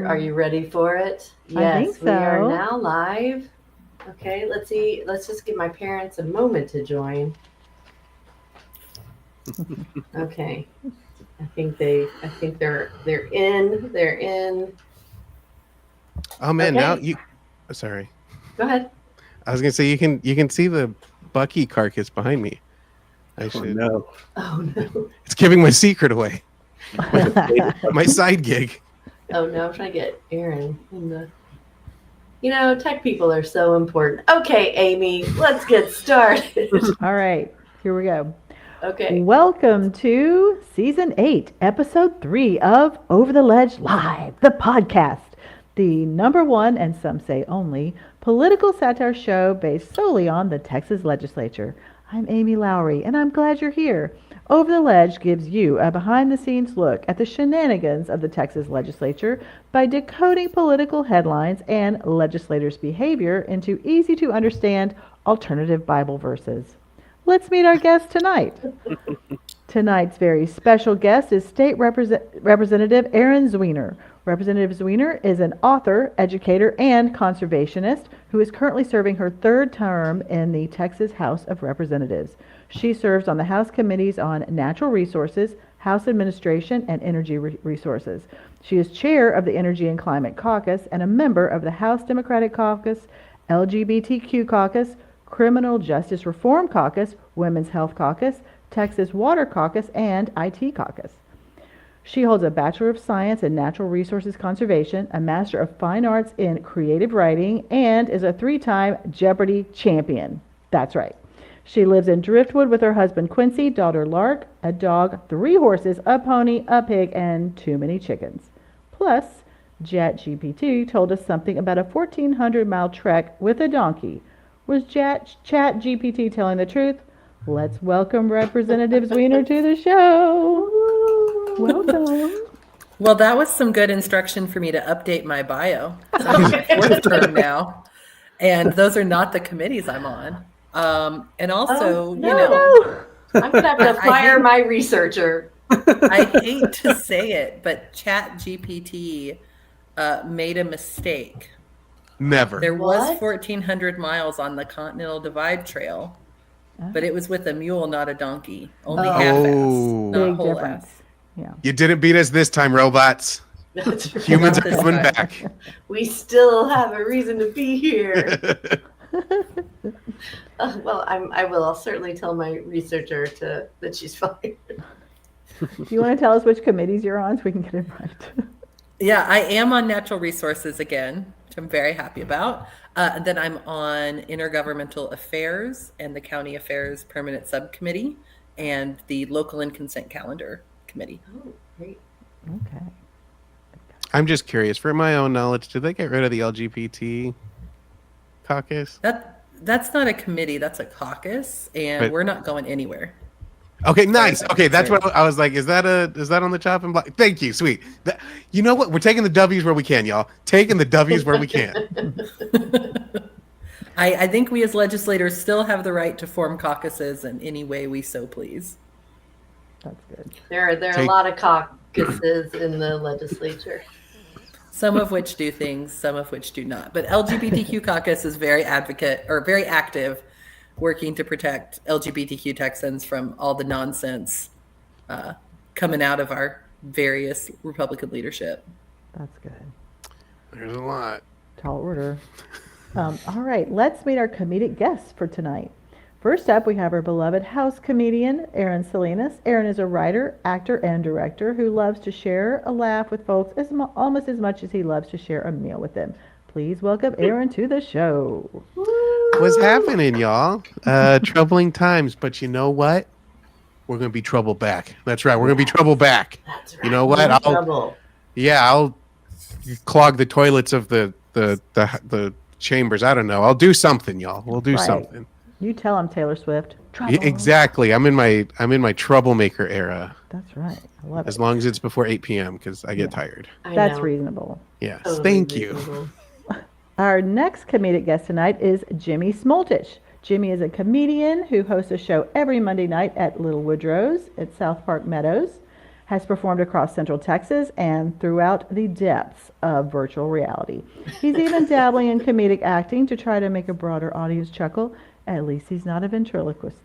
Are you ready for it? I think Yes, we are so. now live. Okay, let's see. Let's just give my parents a moment to join. Okay. I think they're in. They're in. Oh man, now Okay. you. Sorry, Go ahead. I was gonna say you can see the Bucky carcass behind me. I Oh should. no. Oh no. It's giving my secret away. Like a fake My side gig. Oh no, I'm trying to get Erin in the. Tech people are so important. Okay, Amy, let's get started. All right, here we go. Okay. Welcome to Season 8, Episode 3 of Over the Ledge Live, the podcast, the number one, and some say only, political satire show based solely on the Texas Legislature. I'm Amy Lowry, and I'm glad you're here. Over the Ledge gives you a behind-the-scenes look at the shenanigans of the Texas Legislature by decoding political headlines and legislators' behavior into easy-to-understand alternative Bible verses. Let's meet our guest tonight. Tonight's very special guest is State Representative Erin Zwiener. Representative Zwiener is an author, educator, and conservationist who is currently serving her third term in the Texas House of Representatives. She serves on the House committees on natural resources, House administration, and energy resources. She is chair of the Energy and Climate Caucus and a member of the House Democratic Caucus, LGBTQ Caucus, Criminal Justice Reform Caucus, Women's Health Caucus, Texas Water Caucus, and IT Caucus. She holds a Bachelor of Science in Natural Resources Conservation, a Master of Fine Arts in Creative Writing, and is a 3-time Jeopardy champion. That's right. She lives in Driftwood with her husband Quincy, daughter Lark, a dog, 3 horses, a pony, a pig, and too many chickens. Plus, ChatGPT told us something about a 1,400-mile trek with a donkey. Was ChatGPT telling the truth? Let's welcome Representative Zwiener to the show. Welcome. Well, that was some good instruction for me to update my bio. So I'm in the 4th term now, and those are not the committees I'm on. And also, No. I'm gonna have to fire my researcher. I hate to say it, but ChatGPT made a mistake. Never. There was What? 1,400 miles on the Continental Divide Trail, but it was with a mule, not a donkey. Only half-ass, Oh. not Big whole difference. ass. Yeah. You didn't beat us this time, robots. That's right. Humans are Not this coming time. back. We still have a reason to be here. Well, I will. I'll certainly tell my researcher that she's fired. Do you want to tell us which committees you're on so we can get it right? Yeah, I am on natural resources again, which I'm very happy about. And then I'm on intergovernmental affairs and the county affairs permanent subcommittee and the local and consent calendar committee. Oh, great. Okay. I'm just curious. For my own knowledge, did they get rid of the LGBT caucus? That's not a committee, that's a caucus, and But- we're not going anywhere. Okay, nice. Okay, that's what I was like. Is that on the chopping block? Thank you, sweet. You know what? We're taking the W's where we can, y'all. Taking the W's where we can. I think we as legislators still have the right to form caucuses in any way we so please. That's good. There are a lot of caucuses in the legislature. Some of which do things, some of which do not. But LGBTQ caucus is very active, working to protect LGBTQ Texans from all the nonsense coming out of our various Republican leadership. That's good. There's a lot. Tall order. All right, let's meet our comedic guests for tonight. First up, we have our beloved House comedian, Erin Salinas. Erin is a writer, actor, and director who loves to share a laugh with folks almost as much as he loves to share a meal with them. Please welcome Erin to the show. What's happening, y'all? Troubling times, but you know what? We're gonna be trouble back. That's right. We're gonna be trouble back. That's right. You know what? No I'll trouble. clog the toilets of the chambers. I don't know. I'll do something, y'all. We'll do Right. something. You tell him, Taylor Swift. Trouble. Yeah, exactly. I'm in my troublemaker era. That's right. I love As it. long as it's before 8 p.m. because I get tired. I That's know. reasonable. Yes. Totally Thank you. reasonable. Our next comedic guest tonight is Jimmy Smoltich. Jimmy is a comedian who hosts a show every Monday night at Little Woodrow's at South Park Meadows. has performed across Central Texas and throughout the depths of virtual reality. He's even dabbling in comedic acting to try to make a broader audience chuckle. At least he's not a ventriloquist.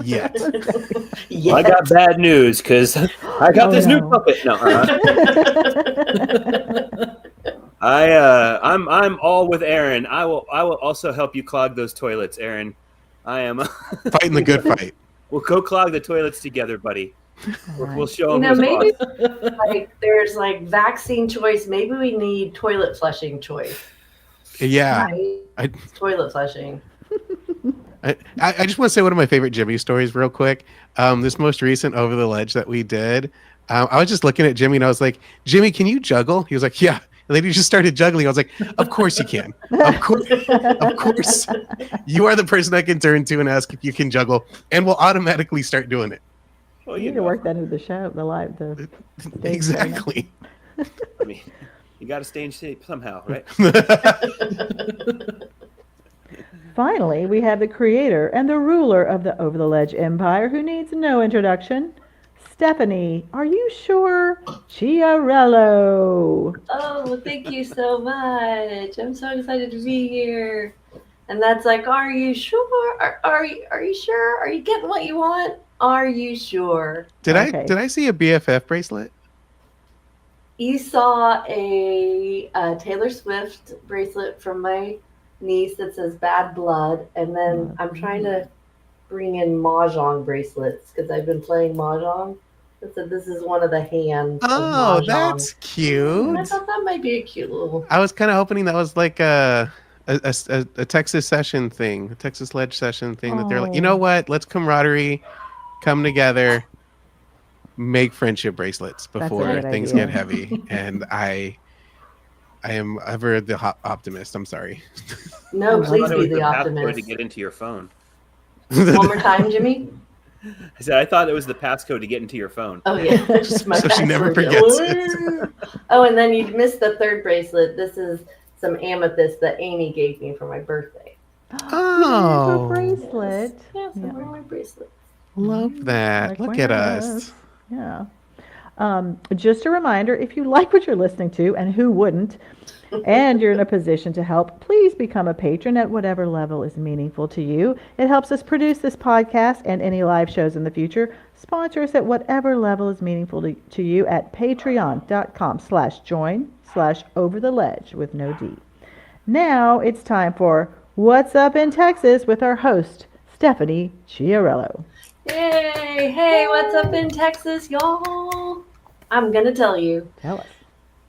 Yet. Well, I got bad news because I got this new puppet. No, I'm all with Erin. I will also help you clog those toilets, Erin. I am Fighting the good fight. We'll go clog the toilets together, buddy. Right. We'll show them. Maybe like there's like vaccine choice. Maybe we need toilet flushing choice. Yeah. Right? Toilet flushing. I just want to say one of my favorite Jimmy stories real quick. This most recent Over the Ledge that we did, I was just looking at Jimmy and I was like, Jimmy, can you juggle? He was like, yeah. And then he just started juggling. I was like, of course you can. Of course. You are the person I can turn to and ask if you can juggle, and we'll automatically start doing it. Well, You need to work that into the show, the Exactly. I mean, you got to stay in shape somehow, right? Finally, we have the creator and the ruler of the Over the Ledge empire who needs no introduction. Stephanie, are you sure? Chiarello. Oh, thank you so much. I'm so excited to be here. And that's like, are you sure? Are you sure? Are you getting what you want? Are you sure? Did Okay. I see a BFF bracelet? You saw a Taylor Swift bracelet from my niece that says Bad Blood, and then I'm trying to bring in Mahjong bracelets because I've been playing Mahjong. So this is one of the hands. Oh, of Mahjong. that's cute. And I thought that might be a cute little. I was kind of hoping that was like a Texas session thing, a Texas Ledge session thing, that they're like, you know what? Let's camaraderie, come together, make friendship bracelets before good things idea. get heavy. And I am ever the optimist. I'm sorry. No, I please thought it be was the passcode optimist. to get into your phone. One more time, Jimmy. I said I thought it was the passcode to get into your phone. Oh yeah, just my So she never password. forgets it. Oh, and then you missed the third bracelet. This is some amethyst that Amy gave me for my birthday. Oh, A bracelet. Yeah, some of my bracelets. love that. Like Look at one of us. those. Yeah. Just a reminder, if you like what you're listening to, and who wouldn't, and you're in a position to help, please become a patron at whatever level is meaningful to you. It helps us produce this podcast and any live shows in the future. Sponsor us at whatever level is meaningful to you at patreon.com/join/overtheledge with no D. Now it's time for What's Up in Texas with our host, Stephanie Chiarello. Yay! Hey, what's up in Texas, y'all? I'm gonna tell you. Tell us.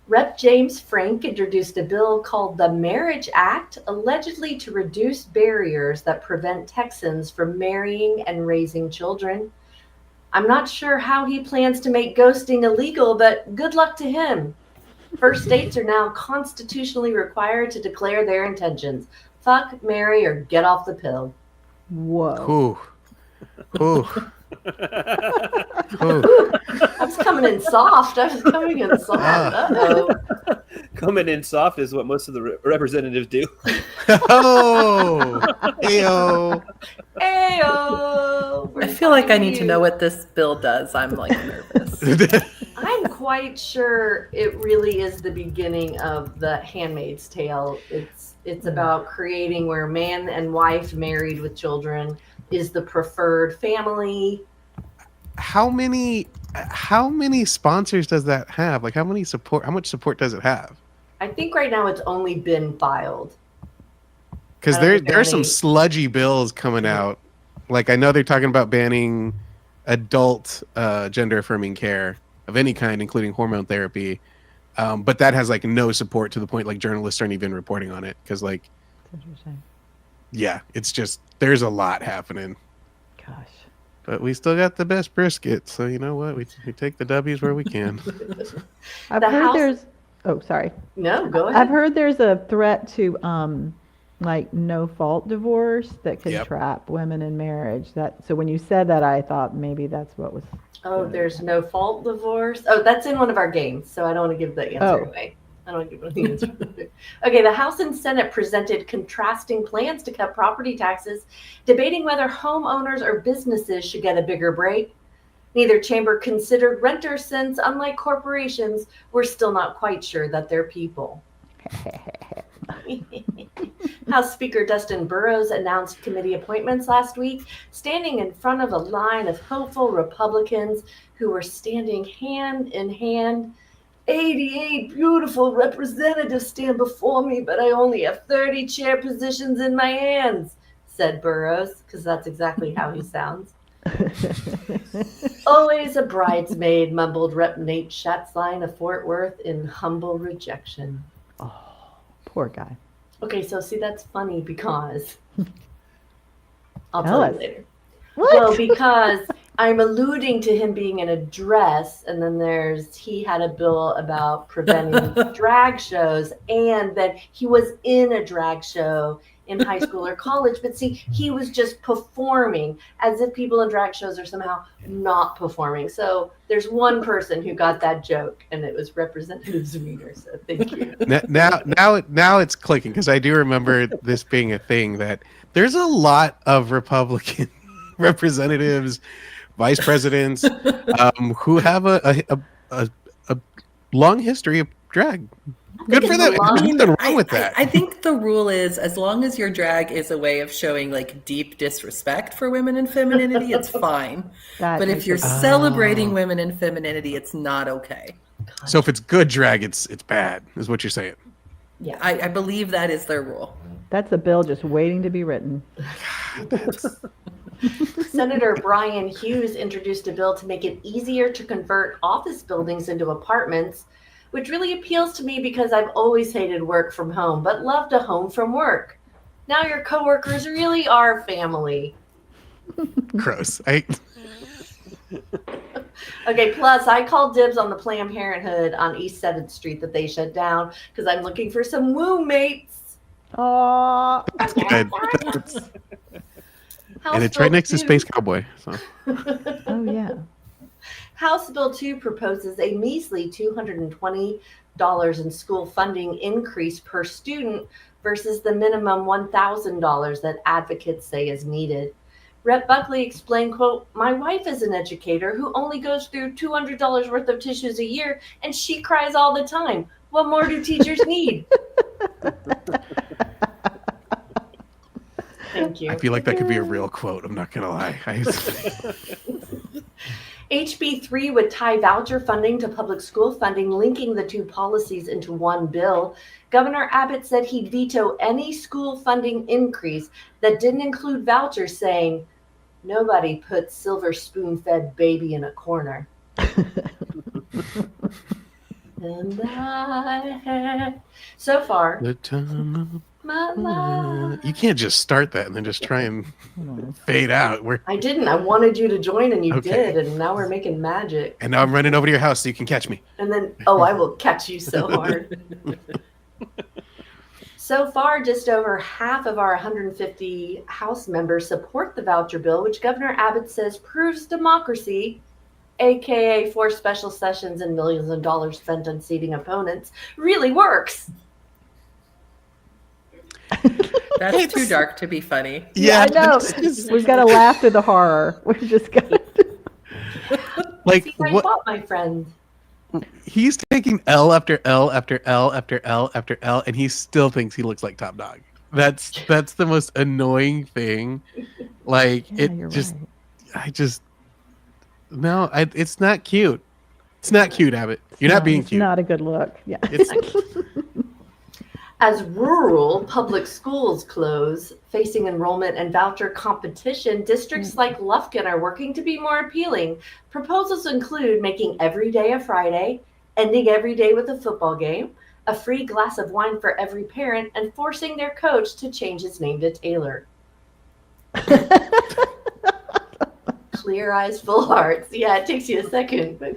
Rep. James Frank introduced a bill called the Marriage Act, allegedly to reduce barriers that prevent Texans from marrying and raising children. I'm not sure how he plans to make ghosting illegal, but good luck to him. First states are now constitutionally required to declare their intentions. Fuck, marry, or get off the pill. Whoa. Ooh. Ooh. Ooh. I was coming in soft. Uh-oh. Coming in soft is what most of the representatives do. Oh. Ew. Ayo. I feel like I need to know what this bill does. I'm like nervous. I'm quite sure it really is the beginning of the Handmaid's Tale. It's about creating where man and wife married with children is the preferred family. How many sponsors does that have? Like how much support does it have? I think right now it's only been filed. Because I don't think there are some any- sludgy bills coming out. Like I know they're talking about banning adult gender affirming care of any kind, including hormone therapy. But that has like no support to the point like journalists aren't even reporting on it. Because like, That's interesting. yeah, it's just there's a lot happening. Gosh. But we still got the best brisket, so you know what? We take the W's where we can. I've The heard House- there's. Oh, sorry. No, go I've ahead. heard there's a threat to like no fault divorce that could Yep. trap women in marriage. So when you said that, I thought maybe that's what was. Oh, there's no fault divorce. Oh, that's in one of our games, so I don't want to give the answer away. I don't want to give the answer away. Okay, the House and Senate presented contrasting plans to cut property taxes, debating whether homeowners or businesses should get a bigger break. Neither chamber considered renters since, unlike corporations, we're still not quite sure that they're people. House Speaker Dustin Burrows announced committee appointments last week, standing in front of a line of hopeful Republicans who were standing hand in hand. 88 beautiful representatives stand before me, but I only have 30 chair positions in my hands, said Burrows, because that's exactly how he sounds. Always a bridesmaid, mumbled Rep. Nate Schatzline of Fort Worth in humble rejection. Oh, poor guy. Okay, so see, that's funny because I'll Tell tell us. you later. What? Well, because I'm alluding to him being in a dress, and then he had a bill about preventing drag shows, and then he was in a drag show in high school or college. But see, he was just performing, as if people in drag shows are somehow not performing. So there's one person who got that joke, and it was Representative Zwiener. So thank you. Now it's clicking, because I do remember this being a thing, that there's a lot of Republican representatives, vice presidents, who have a long history of drag. Good for them. There's nothing wrong with that. I think the rule is, as long as your drag is a way of showing like deep disrespect for women and femininity, it's fine. But if you're celebrating women and femininity, it's not okay. So if it's good drag, it's bad, is what you're saying. Yeah, I believe that is their rule. That's a bill just waiting to be written. Senator Brian Hughes introduced a bill to make it easier to convert office buildings into apartments, which really appeals to me because I've always hated work from home, but loved a home from work. Now your coworkers really are family. Gross. Okay, plus I called dibs on the Planned Parenthood on East 7th Street that they shut down because I'm looking for some woo mates. Oh, That's good. And it's right next to Space Cowboy. So. oh yeah. House Bill 2 proposes a measly $220 in school funding increase per student versus the minimum $1,000 that advocates say is needed. Rep. Buckley explained, quote, "My wife is an educator who only goes through $200 worth of tissues a year, and she cries all the time. What more do teachers need?" Thank you. I feel like that could be a real quote. I'm not going to lie. HB 3 would tie voucher funding to public school funding, linking the two policies into one bill. Governor Abbott said he'd veto any school funding increase that didn't include vouchers, saying, "Nobody puts silver spoon-fed baby in a corner." And I had, so far, The time my life. you can't just start that and then just try and fade out. I didn't. I wanted you to join, and you Okay. did, and now we're making magic. And now I'm running over to your house so you can catch me. And then, I will catch you so hard. So far, just over half of our 150 House members support the voucher bill, which Governor Abbott says proves democracy, aka four special sessions and millions of dollars spent on seating opponents, really works. That's too dark to be funny. Yeah, I know. We've got to laugh through the horror. We've just got Like, See, I what? fought my friend. He's taking L after L after L after L after L, and he still thinks he looks like Top Dog. That's the most annoying thing. Like, Yeah, you're right. it's not cute. It's not cute, Abbott. You're not being It's cute. not a good look. Yeah. It's As rural public schools close, facing enrollment and voucher competition, districts like Lufkin are working to be more appealing. Proposals include making every day a Friday, ending every day with a football game, a free glass of wine for every parent, and forcing their coach to change his name to Taylor. Clear eyes, full hearts. Yeah, it takes you a second. But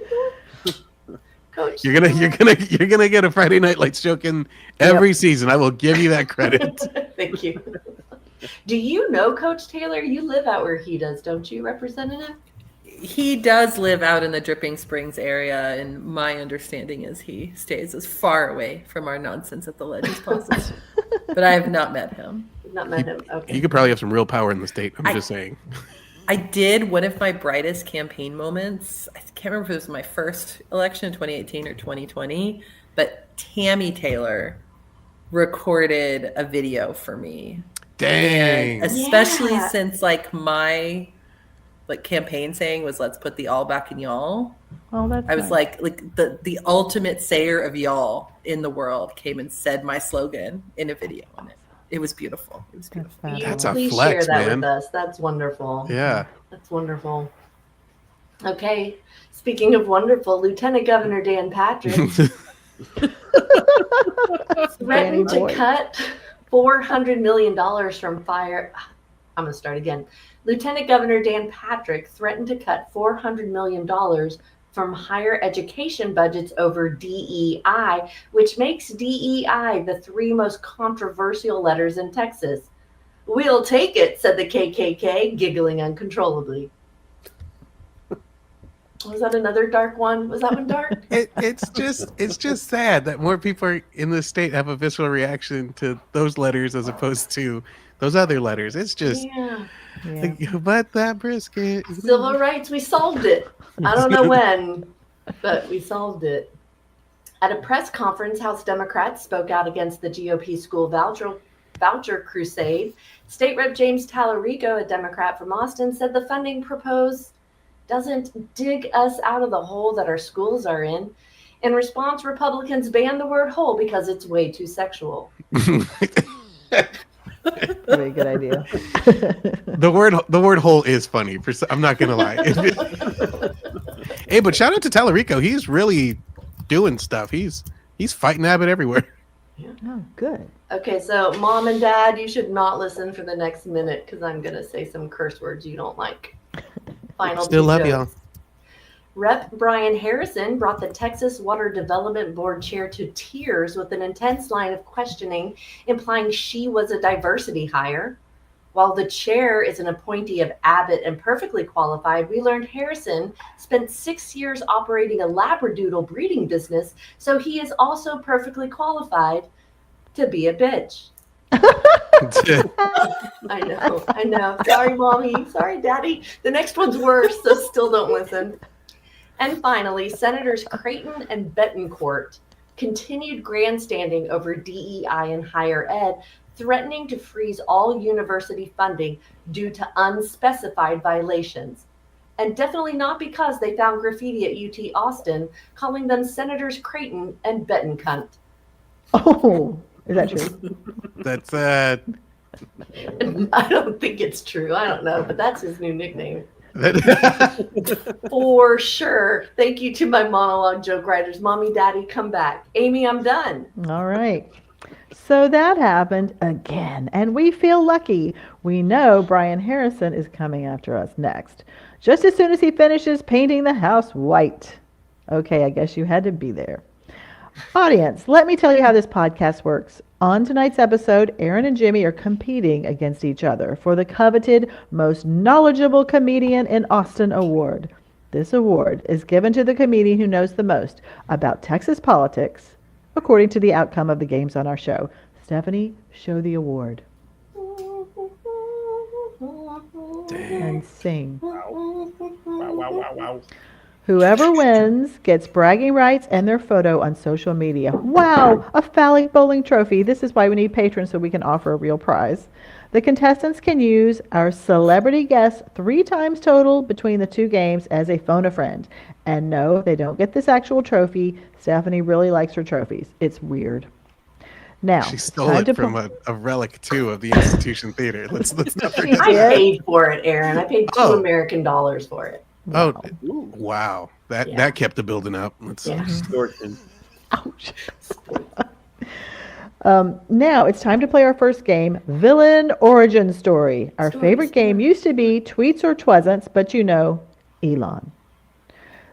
Coach, you're gonna get a Friday Night Lights joke in every season. I will give you that credit. Thank you. Do you know Coach Taylor? You live out where he does, don't you, Representative? He does live out in the Dripping Springs area, and my understanding is he stays as far away from our nonsense at the Lege as possible. But I have not met him. You've not met him. Okay. He could probably have some real power in the state. I'm just saying. I did one of my brightest campaign moments. I can't remember if it was my first election in 2018 or 2020, but Tammy Taylor recorded a video for me. Dang. And especially Yeah. since like my campaign saying was "Let's put the all back in y'all." Oh, that's I was nice. like the ultimate sayer of y'all in the world came and said my slogan in a video, and it was beautiful. It was beautiful. That's You That's a please flex, share that man. with us. That's wonderful. Yeah. That's wonderful. Okay. Speaking of wonderful, Lieutenant Governor Dan Patrick threatened to boy. cut $400 million from fire. I'm going to start again. Lieutenant Governor Dan Patrick threatened to cut $400 million from higher education budgets over DEI, which makes DEI the 3 most controversial letters in Texas. We'll take it, said the KKK, giggling uncontrollably. Was that another dark one? Was that one dark? It's just sad that more people in the state have a visceral reaction to those letters as opposed to those other letters. It's just, Yeah. but that brisket. Civil rights, we solved it. I don't know when, but we solved it. At a press conference, House Democrats spoke out against the GOP school voucher crusade. State Rep James Tallarico, a Democrat from Austin, said the funding proposed doesn't dig us out of the hole that our schools are in. In response, Republicans banned the word hole because it's way too sexual. Very good idea. The word hole is funny. I'm not gonna lie. Hey, but shout out to Tallarico. He's really doing stuff. He's fighting Abbott everywhere. Oh, good. Okay, so Mom and Dad, you should not listen for the next minute because I'm going to say some curse words you don't like. Final Still two love jokes. y'all. Rep. Brian Harrison brought the Texas Water Development Board chair to tears with an intense line of questioning, implying she was a diversity hire. While the chair is an appointee of Abbott and perfectly qualified, we learned Harrison spent 6 years operating a Labradoodle breeding business, so he is also perfectly qualified to be a bitch. I know. Sorry, Mommy. Sorry, Daddy. The next one's worse, so still don't listen. And finally, Senators Creighton and Betancourt continued grandstanding over DEI in higher ed, threatening to freeze all university funding due to unspecified violations. And definitely not because they found graffiti at UT Austin, calling them Senators Creighton and Betancunt. Oh, is that true? That's I don't think it's true. I don't know, but that's his new nickname. For sure. Thank you to my monologue joke writers. Mommy, Daddy, come back. Amy, I'm done. All right. So that happened again, and we feel lucky. We know Brian Harrison is coming after us next, just as soon as he finishes painting the house white. Okay, I guess you had to be there. Audience, let me tell you how this podcast works. On tonight's episode, Erin and Jimmy are competing against each other for the coveted Most Knowledgeable Comedian in Austin award. This award is given to the comedian who knows the most about Texas politics, according to the outcome of the games on our show. Stephanie, show the award. And sing. Wow. Whoever wins gets bragging rights and their photo on social media. Wow, a phallic bowling trophy. This is why we need patrons so we can offer a real prize. The contestants can use our celebrity guest 3 times total between the 2 games as a phone a friend. And no, they don't get this actual trophy. Stephanie really likes her trophies. It's weird. Now, she stole it from a relic too of the Institution Theater. Let's not forget. I paid for it, Aaron. I paid $2 American for it. Oh, wow. That kept the building up. Extortion. Ouch. Now it's time to play our first game, Villain Origin Story. Our favorite game used to be Tweets or Twasn'ts, but you know, Elon.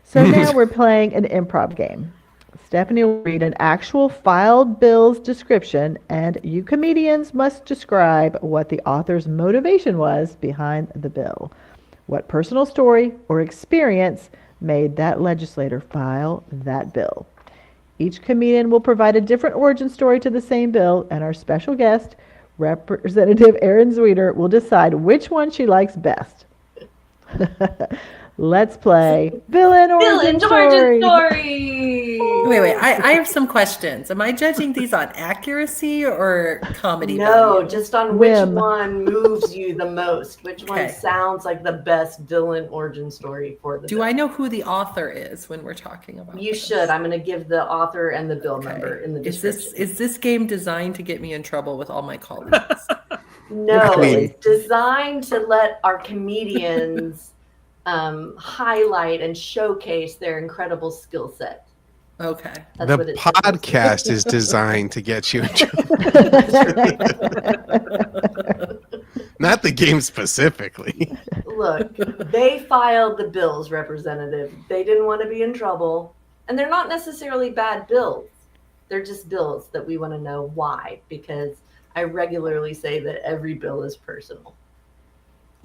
So now we're playing an improv game. Stephanie will read an actual filed bill's description, and you comedians must describe what the author's motivation was behind the bill. What personal story or experience made that legislator file that bill? Each comedian will provide a different origin story to the same bill, and our special guest, Representative Erin Zwiener, will decide which one she likes best. Let's play Villain Origin Villain's origin Story. story. Wait. I have some questions. Am I judging these on accuracy or comedy No, value? just on Whim. which one moves you the most. Which one Okay. sounds like the best villain origin story for the Do bill. I know who the author is when we're talking about You this? should. I'm going to give the author and the bill Okay. number in the Is description. this game designed to get me in trouble with all my colleagues? No, I mean- it's designed to let our comedians highlight and showcase their incredible skill set. Okay. That's The what it's supposed to be. podcast is designed to get you in trouble. Not the game specifically. Look, they filed the bills, Representative. They didn't want to be in trouble. And they're not necessarily bad bills. They're just bills that we want to know why, because I regularly say that every bill is personal.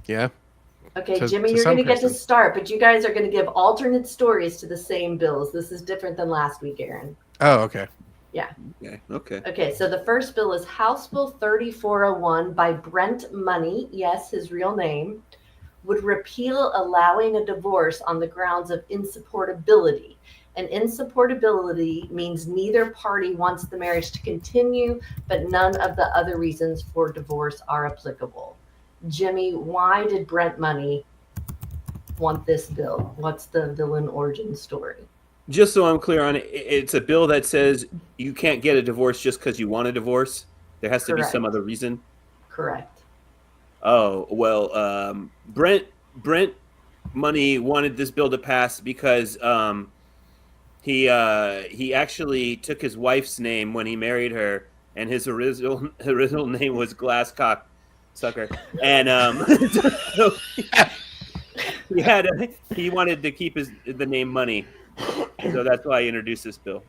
Yeah. Okay, To- Jimmy, to you're some going to get to person. start, but you guys are going to give alternate stories to the same bills. This is different than last week, Erin. Oh, okay. Okay. Okay, so the first bill is House Bill 3401 by Brent Money, yes, his real name, would repeal allowing a divorce on the grounds of insupportability. And insupportability means neither party wants the marriage to continue, but none of the other reasons for divorce are applicable. Jimmy, why did Brent Money want this bill? What's the villain origin story? Just so I'm clear on it, it's a bill that says you can't get a divorce just because you want a divorce. There has to be some Correct. other reason. Correct. Oh well, Brent Money wanted this bill to pass because he actually took his wife's name when he married her, and his original name was Glasscock Sucker, and so he wanted to keep the name Money, so that's why I introduced this bill.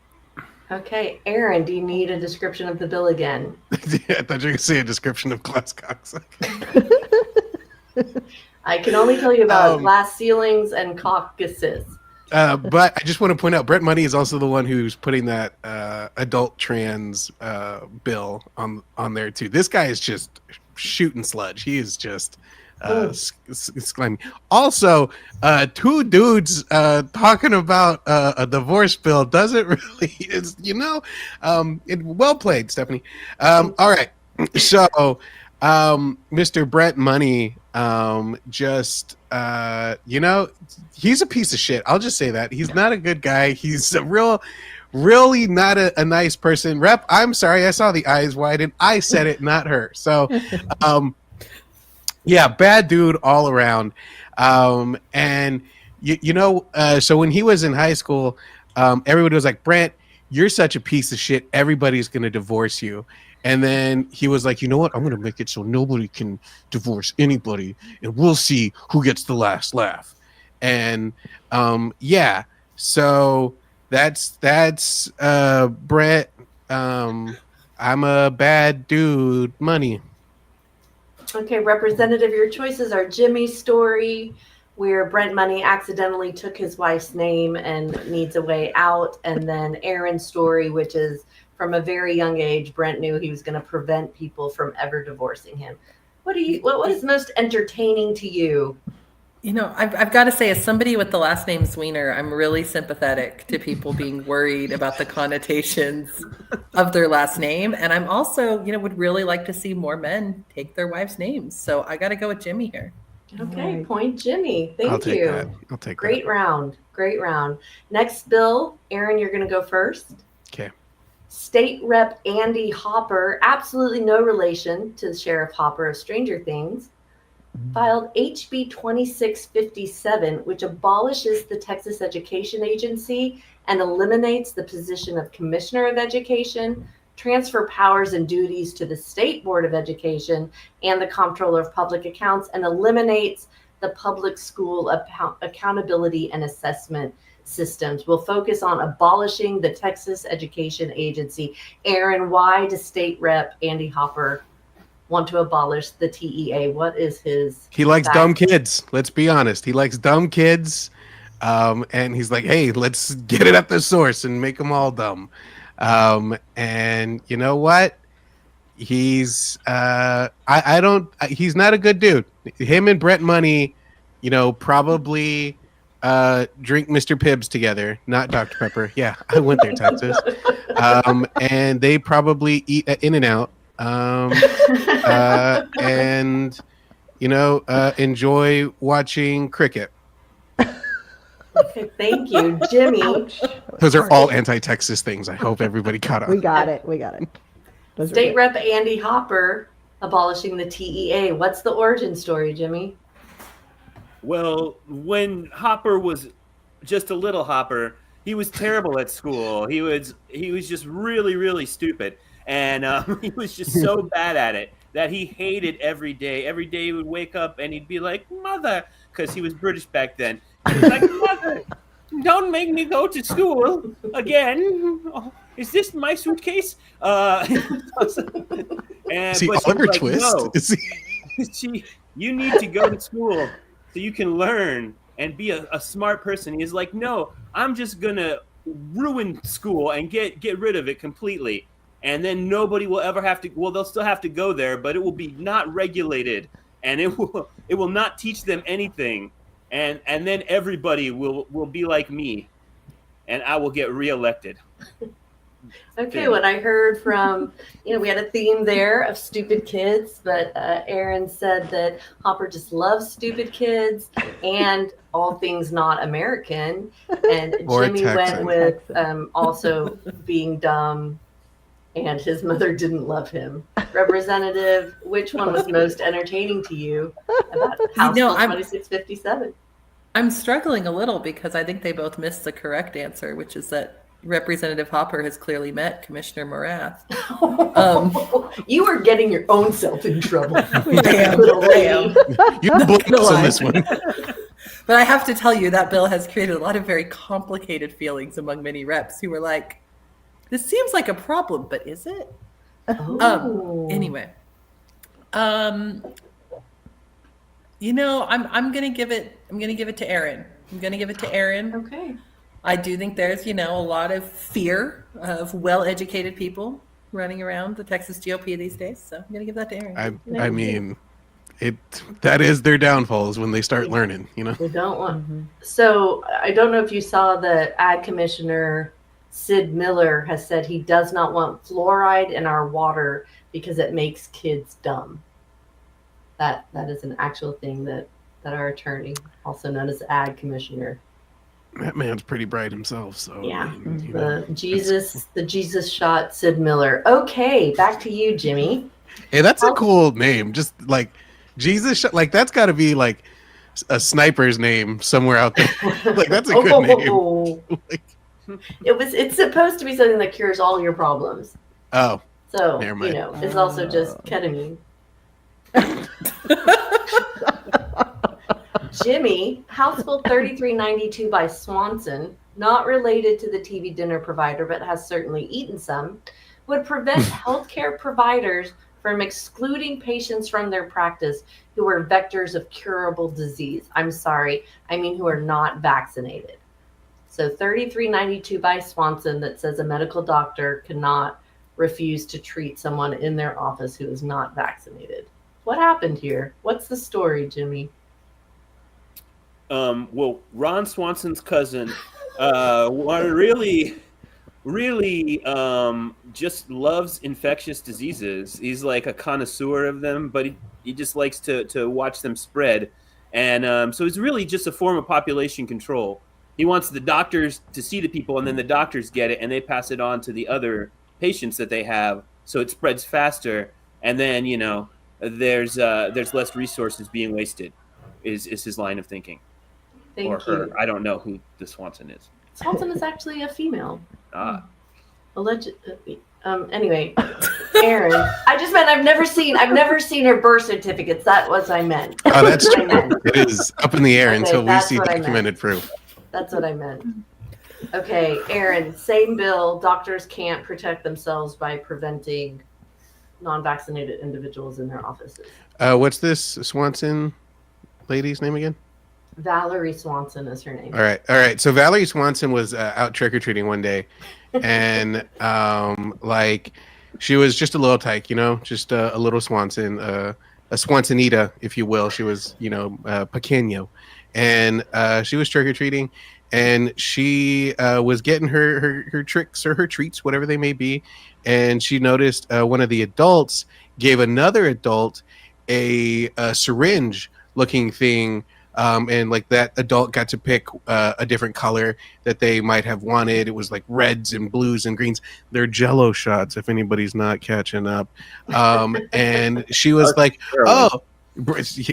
Okay, Erin, do you need a description of the bill again? I thought you were going to say a description of glass cocks. I can only tell you about Um, glass ceilings and caucuses. But I just want to point out, Brent Money is also the one who's putting that adult trans bill on there too. This guy is just shooting sludge. He is just exclaiming. Also, two dudes talking about a divorce bill doesn't really is well played, Stephanie. All right, so Mr. Brent Money just he's a piece of shit. I'll just say that. He's not a good guy. He's really not a nice person. Rep, I'm sorry, I saw the eyes widen. I said it, not her. So yeah, bad dude all around. And so when he was in high school, everybody was like, Brent, you're such a piece of shit. Everybody's gonna divorce you. And then he was like, you know what? I'm going to make it so nobody can divorce anybody, and we'll see who gets the last laugh. And yeah, so that's Brett. I'm a bad dude. Money. Okay, Representative, your choices are Jimmy's story, where Brent Money accidentally took his wife's name and needs a way out, and then Erin's story, which is from a very young age, Brent knew he was going to prevent people from ever divorcing him. What is most entertaining to you? I've got to say, as somebody with the last name Zwiener, I'm really sympathetic to people being worried about the connotations of their last name. And I'm also, would really like to see more men take their wives' names. So I got to go with Jimmy here. Okay, Right. point Jimmy. Thank I'll take you. that. I'll take Great that. round. Great round. Next bill, Erin, you're going to go first. Okay. State Rep Andy Hopper, absolutely no relation to Sheriff Hopper of Stranger Things, filed HB 2657, which abolishes the Texas Education Agency and eliminates the position of Commissioner of Education, transfer powers and duties to the State Board of Education and the Comptroller of Public Accounts, and eliminates the public school accountability and assessment systems. Will focus on abolishing the Texas Education Agency. Erin, why does State Rep Andy Hopper want to abolish the TEA? What is his? He likes back- dumb kids. Let's be honest. He likes dumb kids. And he's like, hey, let's get it at the source and make them all dumb. And you know what? He's he's not a good dude. Him and Brent Money, probably drink Mr. Pibbs together, not Dr. Pepper. Yeah, I went there, Texas. And they probably eat at In-N-Out. And enjoy watching cricket. Okay, thank you, Jimmy. Those are all anti-Texas things. I hope everybody caught on. We got it. Those are State good. Rep Andy Hopper abolishing the TEA. What's the origin story, Jimmy? Well, when Hopper was just a little Hopper, he was terrible at school. He was just really, really stupid, and he was just so bad at it that he hated every day. Every day he would wake up and he'd be like, "Mother," because he was British back then. He was like, "Mother, don't make me go to school again. Oh, is this my suitcase?" And See, but she Oliver was like, Twist. "No." You need to go to school so you can learn and be a smart person. He's like, "No, I'm just gonna ruin school and get rid of it completely, and then nobody will ever have to. Well, they'll still have to go there, but it will be not regulated, and it will not teach them anything, and then everybody will be like me, and I will get reelected." Okay, what I heard from, we had a theme there of stupid kids, but Erin said that Hopper just loves stupid kids and all things not American. And Or Jimmy Texan. went with also being dumb and his mother didn't love him. Representative, which one was most entertaining to you about House Bill 2657? I'm struggling a little because I think they both missed the correct answer, which is that Representative Hopper has clearly met Commissioner Morath. You are getting your own self in trouble. I am. You blame us on this one. But I have to tell you, that bill has created a lot of very complicated feelings among many reps who were like, "This seems like a problem, but is it?" Anyway, I'm gonna give it to Erin. Okay. I do think there's, a lot of fear of well-educated people running around the Texas GOP these days. So I'm going to give that to Erin. I mean, that is their downfalls when they start learning, They don't want. Mm-hmm. So I don't know if you saw the Ag Commissioner Sid Miller has said he does not want fluoride in our water because it makes kids dumb. That is an actual thing that our attorney, also known as Ag Commissioner. That man's pretty bright himself, so yeah. I mean, The Jesus shot Sid Miller. Okay, back to you, Jimmy. Hey, that's a cool name. Just like Jesus shot, like that's got to be like a sniper's name somewhere out there. Like that's a good name. It's supposed to be something that cures all your problems. Oh, so never mind. It's also just ketamine. Jimmy, House Bill 3392 by Swanson, not related to the TV dinner provider, but has certainly eaten some, would prevent healthcare providers from excluding patients from their practice who are vectors of curable disease. I'm sorry, I mean who are not vaccinated. So 3392 by Swanson that says a medical doctor cannot refuse to treat someone in their office who is not vaccinated. What happened here? What's the story, Jimmy? Well, Ron Swanson's cousin really just loves infectious diseases. He's like a connoisseur of them, but he just likes to watch them spread. And so it's really just a form of population control. He wants the doctors to see the people, and then the doctors get it, and they pass it on to the other patients that they have, so it spreads faster. And then, there's less resources being wasted, is his line of thinking. Thank or her. you. I don't know who the Swanson is. Swanson is actually a female. Allegedly. Anyway, Erin, I just meant I've never seen her birth certificates. That's what I meant. Oh, that's true. It is up in the air until we see what documented proof. That's what I meant. Okay, Erin, same bill. Doctors can't protect themselves by preventing non-vaccinated individuals in their offices. What's this Swanson lady's name again? Valerie Swanson is her name. All right. So Valerie Swanson was out trick-or-treating one day, and she was just a little tyke, just a little Swanson, Swansonita, if you will. She was, pequeño, and she was trick or treating, and she was getting her tricks or her treats, whatever they may be, and she noticed one of the adults gave another adult a syringe looking thing. And like that adult got to pick a different color that they might have wanted. It was like reds and blues and greens. They're Jello shots, if anybody's not catching up. And she was like, "Oh,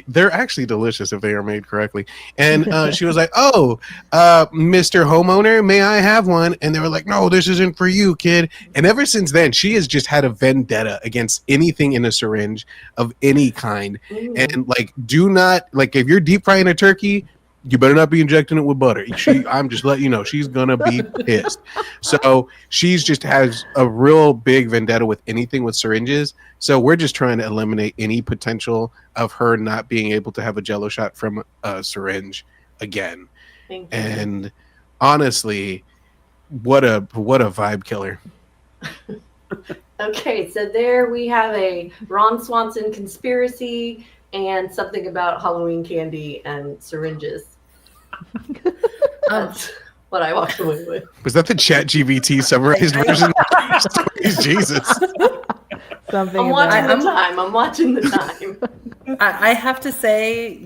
they're actually delicious if they are made correctly." And she was like, "Oh, Mr. Homeowner, may I have one?" And they were like, "No, this isn't for you, kid." And ever since then, she has just had a vendetta against anything in a syringe of any kind. And like, do not, like, if you're deep frying a turkey, you better not be injecting it with butter. I'm just letting you know, she's gonna be pissed. So she's just has a real big vendetta with anything with syringes. So we're just trying to eliminate any potential of her not being able to have a Jello shot from a syringe again. Thank you. And honestly, what a vibe killer. Okay, so there we have a Ron Swanson conspiracy and something about Halloween candy and syringes. That's what I walked away with. Was that the ChatGPT summarized version? Jesus. Something I'm watching the time. I have to say,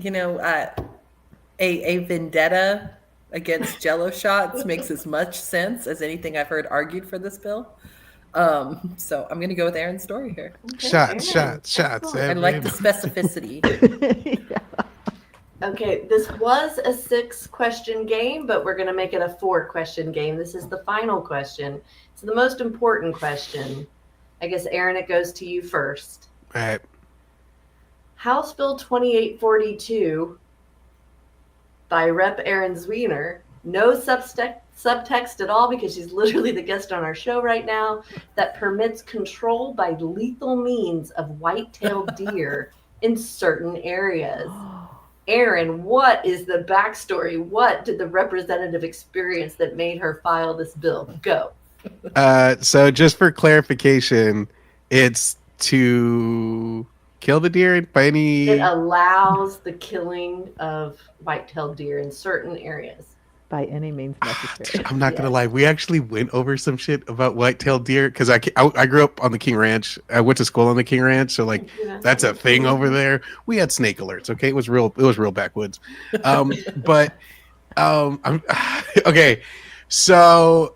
a vendetta against Jello shots makes as much sense as anything I've heard argued for this bill. So I'm going to go with Erin's story here. Okay, shots. I like the specificity. Yeah. Okay, this was a 6-question game, but we're going to make it a 4-question game. This is the final question. It's the most important question. I guess, Erin, it goes to you first. All right. House Bill 2842 by Rep. Erin Zwiener, no subtext at all because she's literally the guest on our show right now, that permits control by lethal means of white-tailed deer in certain areas. Erin, what is the backstory? What did the representative experience that made her file this bill? Go. So just for clarification, it's to kill the deer by any... It allows the killing of white-tailed deer in certain areas. By any means necessary. I'm not gonna lie. We actually went over some shit about white-tailed deer because I grew up on the King Ranch. I went to school on the King Ranch, so like that's a thing over there. We had snake alerts. Okay, it was real backwoods. But okay. So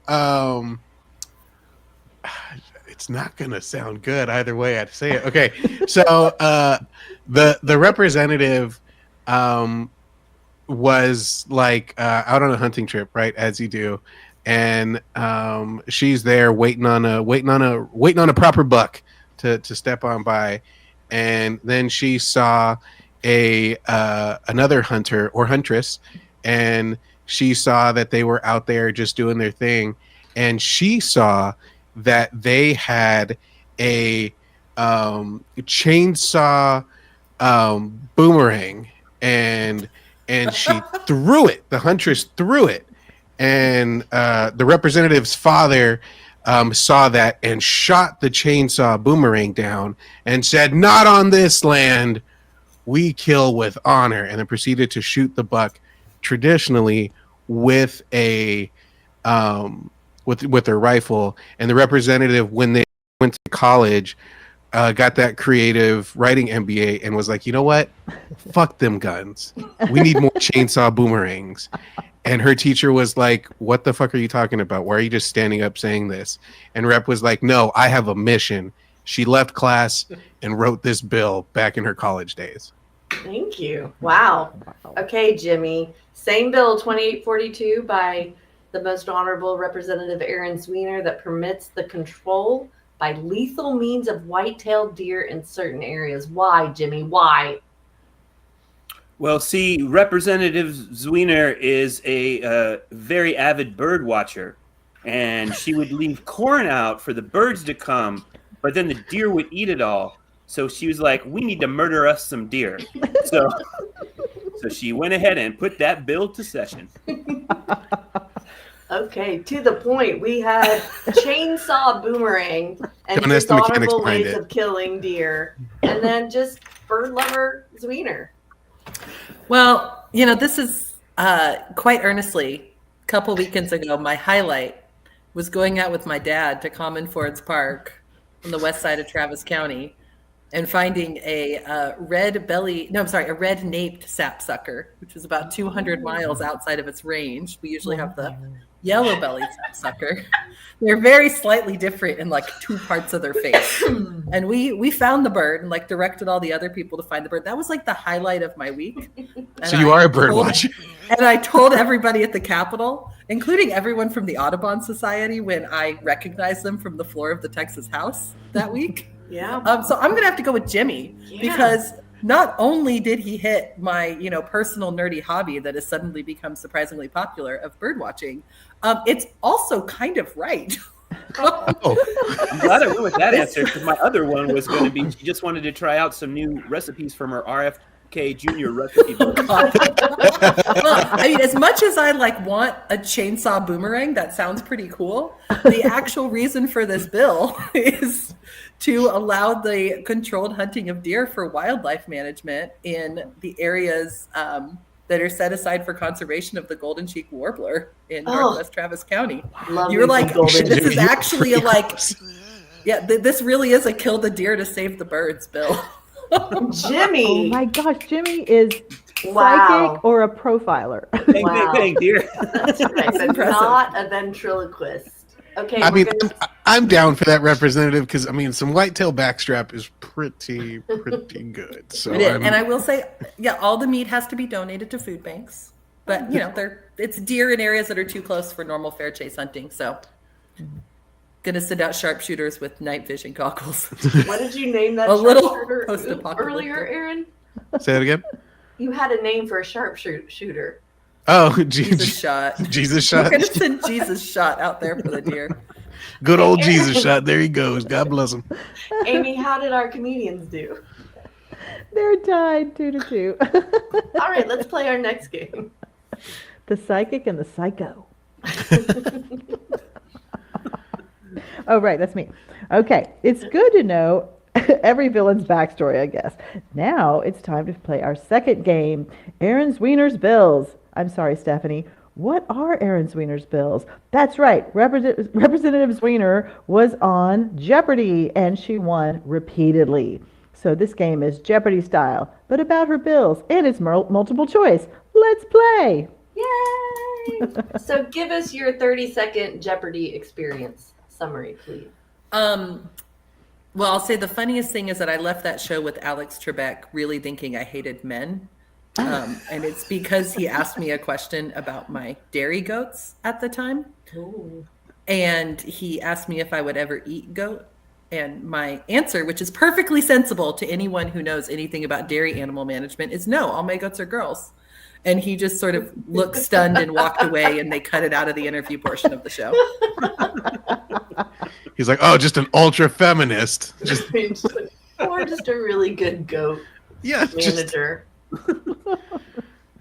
it's not gonna sound good either way I say it. Okay, so the representative was like out on a hunting trip, right, as you do, and she's there waiting on a proper buck to step on by, and then she saw another hunter or huntress, and she saw that they were out there just doing their thing, and she saw that they had a chainsaw boomerang, and she threw it. The huntress threw it, and the representative's father saw that and shot the chainsaw boomerang down and said, "Not on this land. We kill with honor," and then proceeded to shoot the buck traditionally with a with their rifle. And the representative, when they went to college, got that creative writing MBA and was like, you know what? Fuck them guns. We need more chainsaw boomerangs. And her teacher was like, what the fuck are you talking about? Why are you just standing up saying this? And Rep was like, no, I have a mission. She left class and wrote this bill back in her college days. Thank you. Wow. Okay, Jimmy. Same bill, 2842 by the most honorable Representative Erin Zwiener, that permits the control by lethal means of white-tailed deer in certain areas. Why, Jimmy? Why? Well, see, Representative Zwiener is a very avid bird watcher, and she would leave corn out for the birds to come, but then the deer would eat it all. So she was like, we need to murder us some deer. So she went ahead and put that bill to session. Okay, to the point. We had chainsaw boomerang and dishonorable ways of killing deer. And then just bird lover Zwiener. Well, this is quite earnestly, a couple weekends ago, my highlight was going out with my dad to Common Fords Park on the west side of Travis County and finding a red-naped sapsucker, which is about 200 miles outside of its range. We usually have the yellow-bellied sapsucker. They're very slightly different in like two parts of their face. And we found the bird and like directed all the other people to find the bird. That was like the highlight of my week. So you are a bird watcher. And I told everybody at the Capitol, including everyone from the Audubon Society, when I recognized them from the floor of the Texas House that week. Yeah. So I'm going to have to go with Jimmy because not only did he hit my, personal nerdy hobby that has suddenly become surprisingly popular of bird watching, it's also kind of right. I'm glad I went with that answer because my other one was going to be she just wanted to try out some new recipes from her RFK Jr. recipe book. I mean, as much as I want a chainsaw boomerang, that sounds pretty cool. The actual reason for this bill is to allow the controlled hunting of deer for wildlife management in the areas that are set aside for conservation of the golden cheek warbler in northwest Travis County. Love You were like, golden this cheek. is actually this really is a kill the deer to save the birds bill. Jimmy. Oh my gosh, Jimmy is Wow. psychic or a profiler. Bang, Wow. bang, bang, dear. That's right, but impressive. not a ventriloquist. Okay, I mean, we're gonna- I'm down for that, Representative, because some whitetail backstrap is pretty good. So It is. And I will say, all the meat has to be donated to food banks. But it's deer in areas that are too close for normal fair chase hunting. So, gonna send out sharpshooters with night vision goggles. what did you name that A little sharpshooter post-apocalyptic. earlier, Erin? say that again. You had a name for a sharpshooter. Oh, Jesus shot. Jesus We're shot. gonna send Jesus shot out there for the deer. Good old Jesus shot. There he goes. God bless him. Amy, how did our comedians do? They're tied 2-2. All right, let's play our next game. The psychic and the psycho. Oh, right, that's me. Okay, it's good to know every villain's backstory, I guess. Now it's time to play our second game, Erin Zwiener's Bills. I'm sorry, Stephanie. What are Erin Zwiener's bills? That's right. Representative Zwiener was on Jeopardy, and she won repeatedly. So this game is Jeopardy style, but about her bills, and it's multiple choice. Let's play. Yay! So give us your 30-second Jeopardy experience summary, please. Well, I'll say the funniest thing is that I left that show with Alex Trebek really thinking I hated men. And it's because he asked me a question about my dairy goats at the time. Ooh. And he asked me if I would ever eat goat. And my answer, which is perfectly sensible to anyone who knows anything about dairy animal management, is no, all my goats are girls. And he just sort of looked stunned and walked away, and they cut it out of the interview portion of the show. He's like, oh, just an ultra feminist. Or just a really good goat Just manager.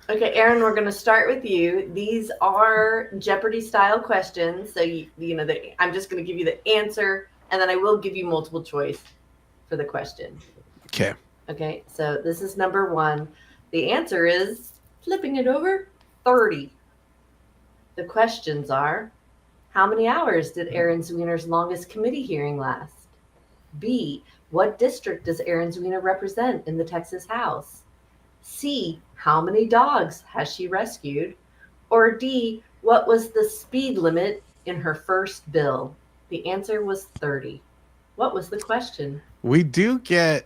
Okay, Erin, we're going to start with you. These are Jeopardy style questions. So, I'm just going to give you the answer, and then I will give you multiple choice for the question. okay. Okay, so this is number one. The answer is, flipping it over, 30. The questions are, how many hours did Erin Zwiener's longest committee hearing last? B, what district does Erin Zwiener represent in the Texas House? C, how many dogs has she rescued? Or D, what was the speed limit in her first bill? The answer was 30. What was the question? We do get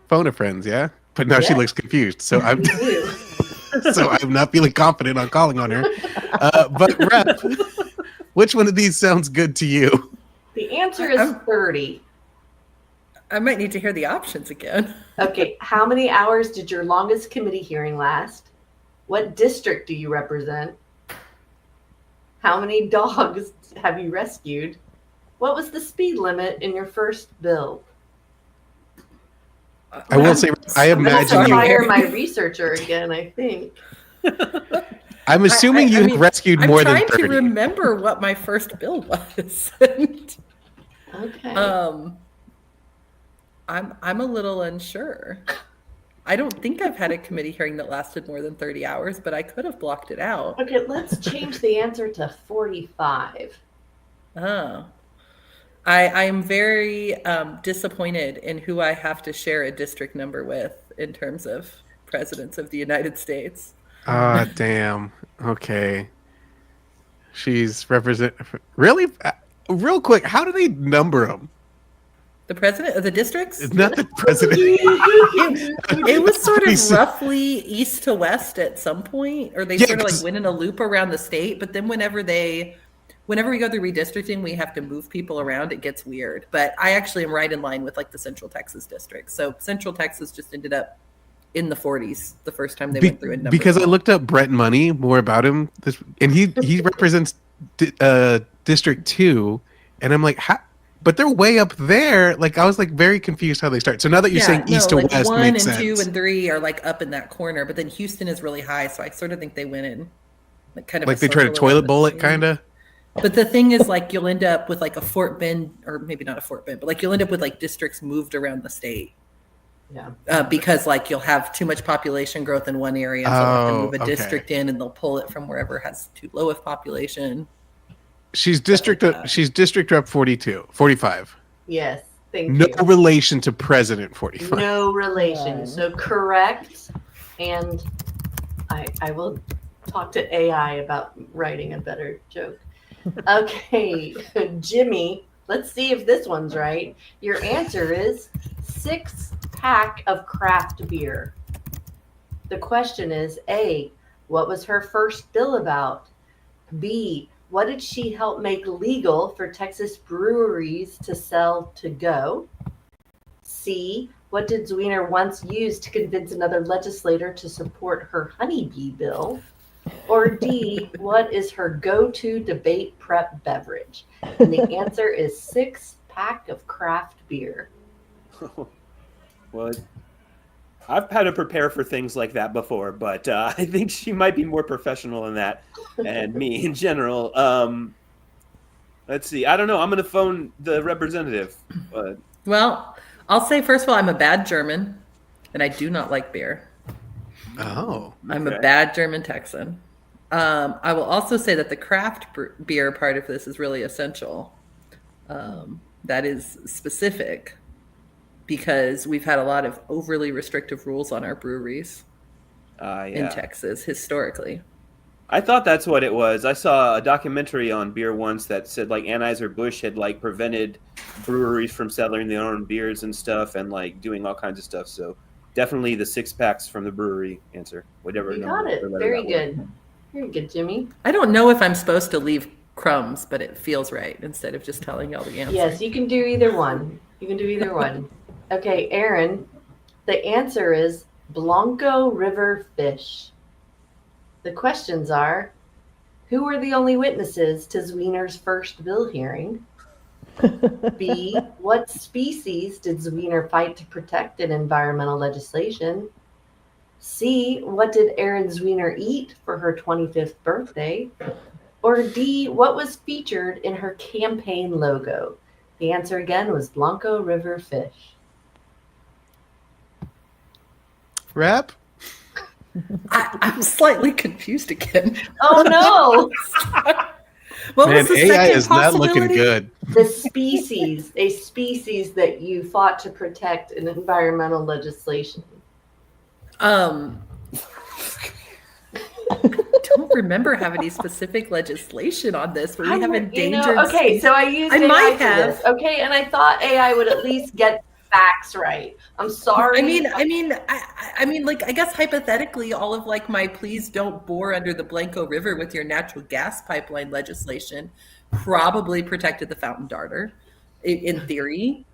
phone a friends, yeah? But now she Yeah. looks confused. So I'm We do. so I'm not feeling confident on calling on her. But Rep, which one of these sounds good to you? The answer is 30. I might need to hear the options again. Okay, how many hours did your longest committee hearing last? What district do you represent? How many dogs have you rescued? What was the speed limit in your first bill? I will say, I I'm gonna imagine you. fire my researcher again, I think. I'm assuming you have rescued more than I'm trying 30. to remember what my first bill was. Okay. I'm a little unsure. I don't think I've had a committee hearing that lasted more than 30 hours, but I could have blocked it out. Okay, let's change the answer to 45. Oh. I am very disappointed in who I have to share a district number with in terms of presidents of the United States. Ah, damn. Okay. She's really real quick. How do they number them? The president of the districts? It's not the president. It was sort of roughly east to west at some point, or they sort of like went in a loop around the state. But then whenever we go through redistricting, we have to move people around. It gets weird. But I actually am right in line with like the Central Texas district. So Central Texas just ended up in the 40s the first time they went through it. Because I looked up Brent Money, more about him, and he represents District 2, and I'm like, how? But they're way up there. Like, I was like very confused how they start. So now that you're saying east to west, 1 makes and sense. 2 and 3 are like up in that corner, but then Houston is really high. So I sort of think they went in like kind of like they tried to toilet bowl it, kind of. But the thing is, like, you'll end up with like a Fort Bend, or maybe not a Fort Bend, but like you'll end up with like districts moved around the state. Yeah. Because like you'll have too much population growth in one area, so they'll have to move a district in, and they'll pull it from wherever has too low of population. She's district rep 45. Yes, thank No you. relation to President 45. No relation. So correct. And I will talk to AI about writing a better joke. Okay, Jimmy, let's see if this one's right. Your answer is 6-pack of craft beer. The question is, A, what was her first bill about? B, what did she help make legal for Texas breweries to sell to go? C, what did Zwiener once use to convince another legislator to support her honeybee bill? Or D, what is her go-to debate prep beverage? And the answer is 6-pack of craft beer. Well, I've had to prepare for things like that before, but I think she might be more professional than that, and me in general. Let's see. I don't know. I'm going to phone the representative. Well, I'll say first of all, I'm a bad German, and I do not like beer. Oh. I'm a bad German Texan. I will also say that the craft beer part of this is really essential. That is specific because we've had a lot of overly restrictive rules on our breweries in Texas historically. I thought that's what it was. I saw a documentary on beer once that said like Anheuser-Busch had like prevented breweries from selling their own beers and stuff and like doing all kinds of stuff. So definitely the 6-packs from the brewery answer. Whatever. You got it. Very good. Very good, Jimmy. I don't know if I'm supposed to leave crumbs, but it feels right instead of just telling y'all the answer. Yes, you can do either one. Okay, Erin, the answer is Blanco River fish. The questions are, who were the only witnesses to Zwiener's first bill hearing? B, what species did Zwiener fight to protect in environmental legislation? C, what did Erin Zwiener eat for her 25th birthday? Or D, what was featured in her campaign logo? The answer again was Blanco River fish. Rep? I'm slightly confused again. Oh no! What Man, was the AI second is not looking possibility? good. A species that you fought to protect in environmental legislation. I don't remember having any specific legislation on this, but we have endangered okay, so I used I AI might for have. this, okay, and I thought AI would at least get facts right. I'm sorry. I mean, like, I guess hypothetically, all of like my please don't bore under the Blanco River with your natural gas pipeline legislation probably protected the fountain darter, in theory.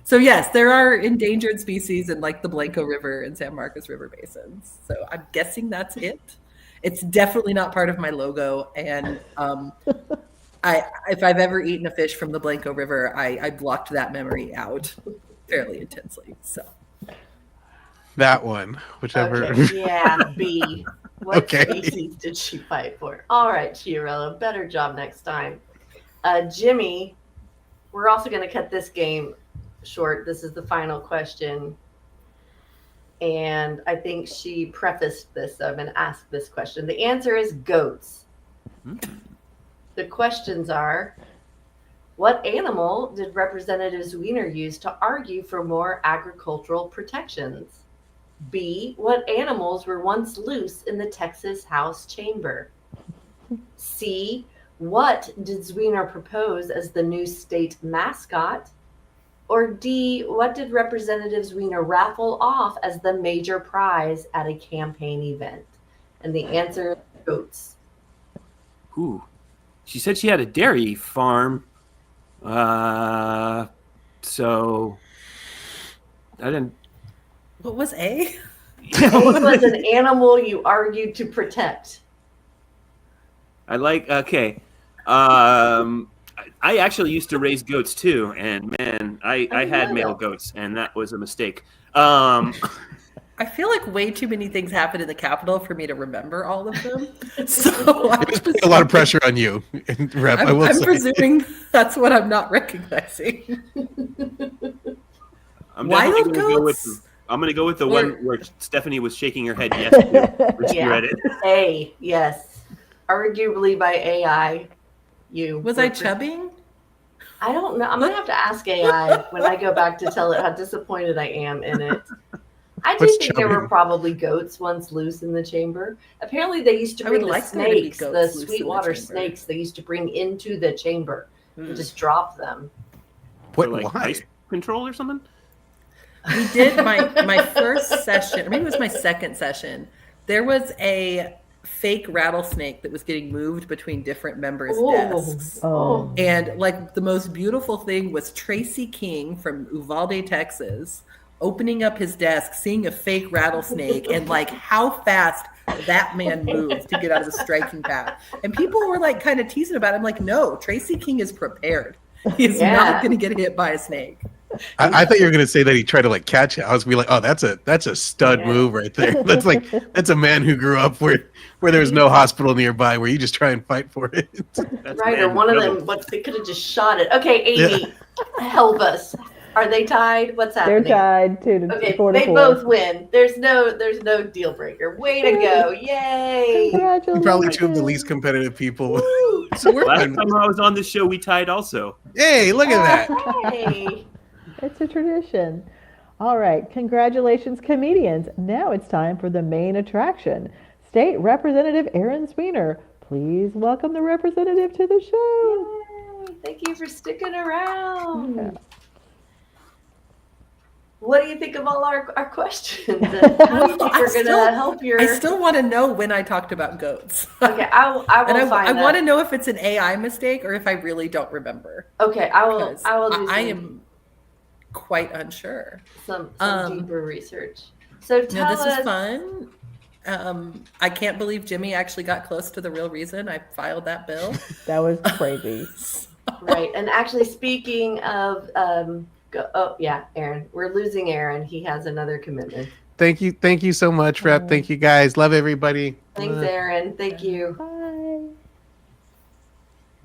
So yes, there are endangered species in like the Blanco River and San Marcos River basins. So I'm guessing that's it. It's definitely not part of my logo, and if I've ever eaten a fish from the Blanco River, I blocked that memory out fairly intensely. So That one, whichever. Okay, yeah, B. What Okay. species did she fight for? All right, Chiarella, better job next time. Jimmy, we're also going to cut this game short. This is the final question. And I think she prefaced this, so I'm going to ask this question. The answer is goats. The questions are, what animal did Representative Zwiener use to argue for more agricultural protections? B, what animals were once loose in the Texas House chamber? C, what did Zwiener propose as the new state mascot? Or D, what did Representative Zwiener raffle off as the major prize at a campaign event? And the answer is goats. Ooh. She said she had a dairy farm. So I didn't. What was A? A was an animal you argued to protect. I like. Okay. I actually used to raise goats too, and man, I had male goats, and that was a mistake. I feel like way too many things happened in the Capitol for me to remember all of them. So a lot of pressure on you, Rep. I'm presuming that's what I'm not recognizing. Wild goats? I'm going to go with the one where Stephanie was shaking her head yes to when she read it. A, yes. Arguably by AI. Was I chubbing? I don't know. I'm going to have to ask AI when I go back to tell it how disappointed I am in it. I do think there were probably goats once loose in the chamber. Apparently they used to bring the snakes, the Sweetwater snakes they used to bring into the chamber and just drop them. What, like why? ice control or something? We did my first session, or maybe it was my second session. There was a fake rattlesnake that was getting moved between different members' desks. Oh. And like the most beautiful thing was Tracy King from Uvalde, Texas, opening up his desk, seeing a fake rattlesnake, and like how fast that man moved to get out of the striking path. And people were like kind of teasing about it. I'm like, no, Tracy King is prepared. He's not going to get hit by a snake. I thought you were going to say that he tried to like catch it. I was going to be like, oh, that's a stud move right there. That's a man who grew up where there was no hospital nearby, where you just try and fight for it. Right, or one of them, they could have just shot it. Okay, Amy, help us. Are they tied? What's happening? They're tied 2-4. Okay, they both win. There's no deal breaker. Way to go! Yay! Congratulations. Probably two of the least competitive people. So last time I was on the show, we tied also. Hey, look at that! Hey. It's a tradition. All right, congratulations, comedians. Now it's time for the main attraction. State Representative Erin Zwiener, please welcome the representative to the show. Yay. Thank you for sticking around. Yeah. What do you think of all our questions? And how do you think we're going to help your... I still want to know when I talked about goats. Okay, I will find I want to know if it's an AI mistake or if I really don't remember. Okay, I will do I am quite unsure. Some deeper research. So tell us... This is fun. I can't believe Jimmy actually got close to the real reason I filed that bill. That was crazy. Right, and actually speaking of... Aaron. We're losing Aaron. He has another commitment. Thank you so much, Rep. Thank you, guys. Love everybody. Thanks, Aaron. Thank you. Bye.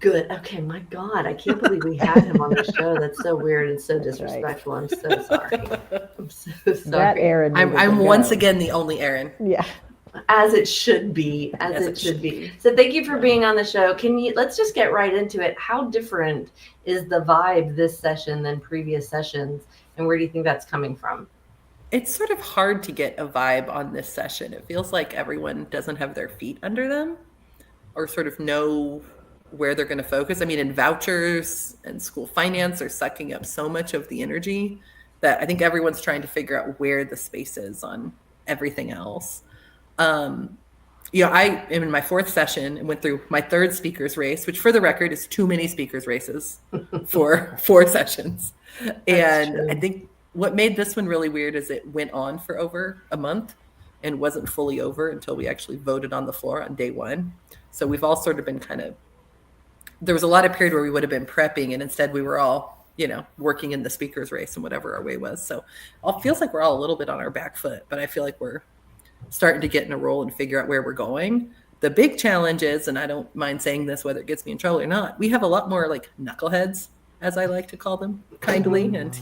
Good. Okay, my God, I can't believe we had him on the show. That's so weird and so disrespectful. I'm so sorry. I'm so sorry. That Aaron. I'm once again the only Aaron. Yeah. As it should be. As it should be. So thank you for being on the show. Let's just get right into it. How different is the vibe this session than previous sessions? And where do you think that's coming from? It's sort of hard to get a vibe on this session. It feels like everyone doesn't have their feet under them or sort of know where they're going to focus. I mean, in vouchers and school finance are sucking up so much of the energy that I think everyone's trying to figure out where the space is on everything else. I am in my fourth session and went through my third speakers race, which for the record is too many speakers races for 4 sessions. And I think what made this one really weird is it went on for over a month and wasn't fully over until we actually voted on the floor on day 1. So we've all sort of been there was a lot of period where we would have been prepping and instead we were all, working in the speakers race and whatever our way was. So it feels like we're all a little bit on our back foot, but I feel like we're starting to get in a role and figure out where we're going. The big challenge is, and I don't mind saying this, whether it gets me in trouble or not, we have a lot more like knuckleheads, as I like to call them kindly. And,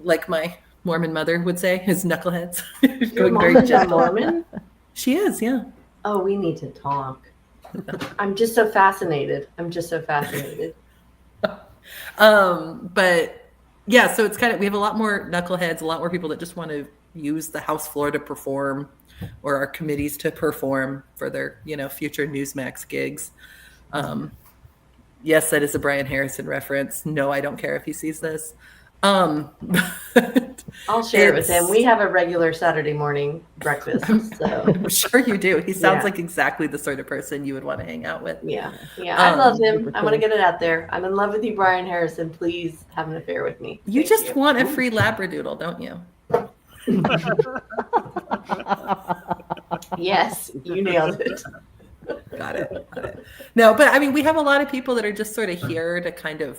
like my Mormon mother would say, his knuckleheads. Your mom is a Mormon? She is, yeah. Oh, we need to talk. I'm just so fascinated. But yeah, so it's kind of, we have a lot more knuckleheads, a lot more people that just want to use the House floor to perform, or our committees to perform for their, future Newsmax gigs. Yes, that is a Brian Harrison reference. No, I don't care if he sees this. I'll share it with him. We have a regular Saturday morning breakfast. So I'm sure you do. He sounds like exactly the sort of person you would want to hang out with. Yeah. I love him. I want to get it out there. I'm in love with you, Brian Harrison. Please have an affair with me. You just want a free Labradoodle, don't you? Yes, you nailed it. Got it. No, but I mean, we have a lot of people that are just sort of here to kind of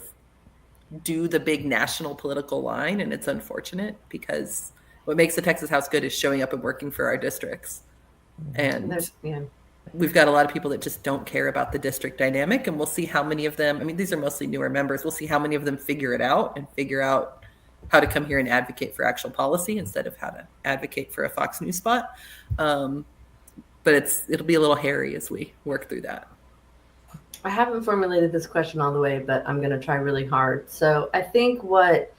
do the big national political line, and it's unfortunate because what makes the Texas House good is showing up and working for our districts. And we've got a lot of people that just don't care about the district dynamic, and we'll see how many of them, I mean, these are mostly newer members, we'll see how many of them figure it out and figure out how to come here and advocate for actual policy instead of how to advocate for a Fox News spot. But it'll be a little hairy as we work through that. I haven't formulated this question all the way, but I'm going to try really hard. So I think what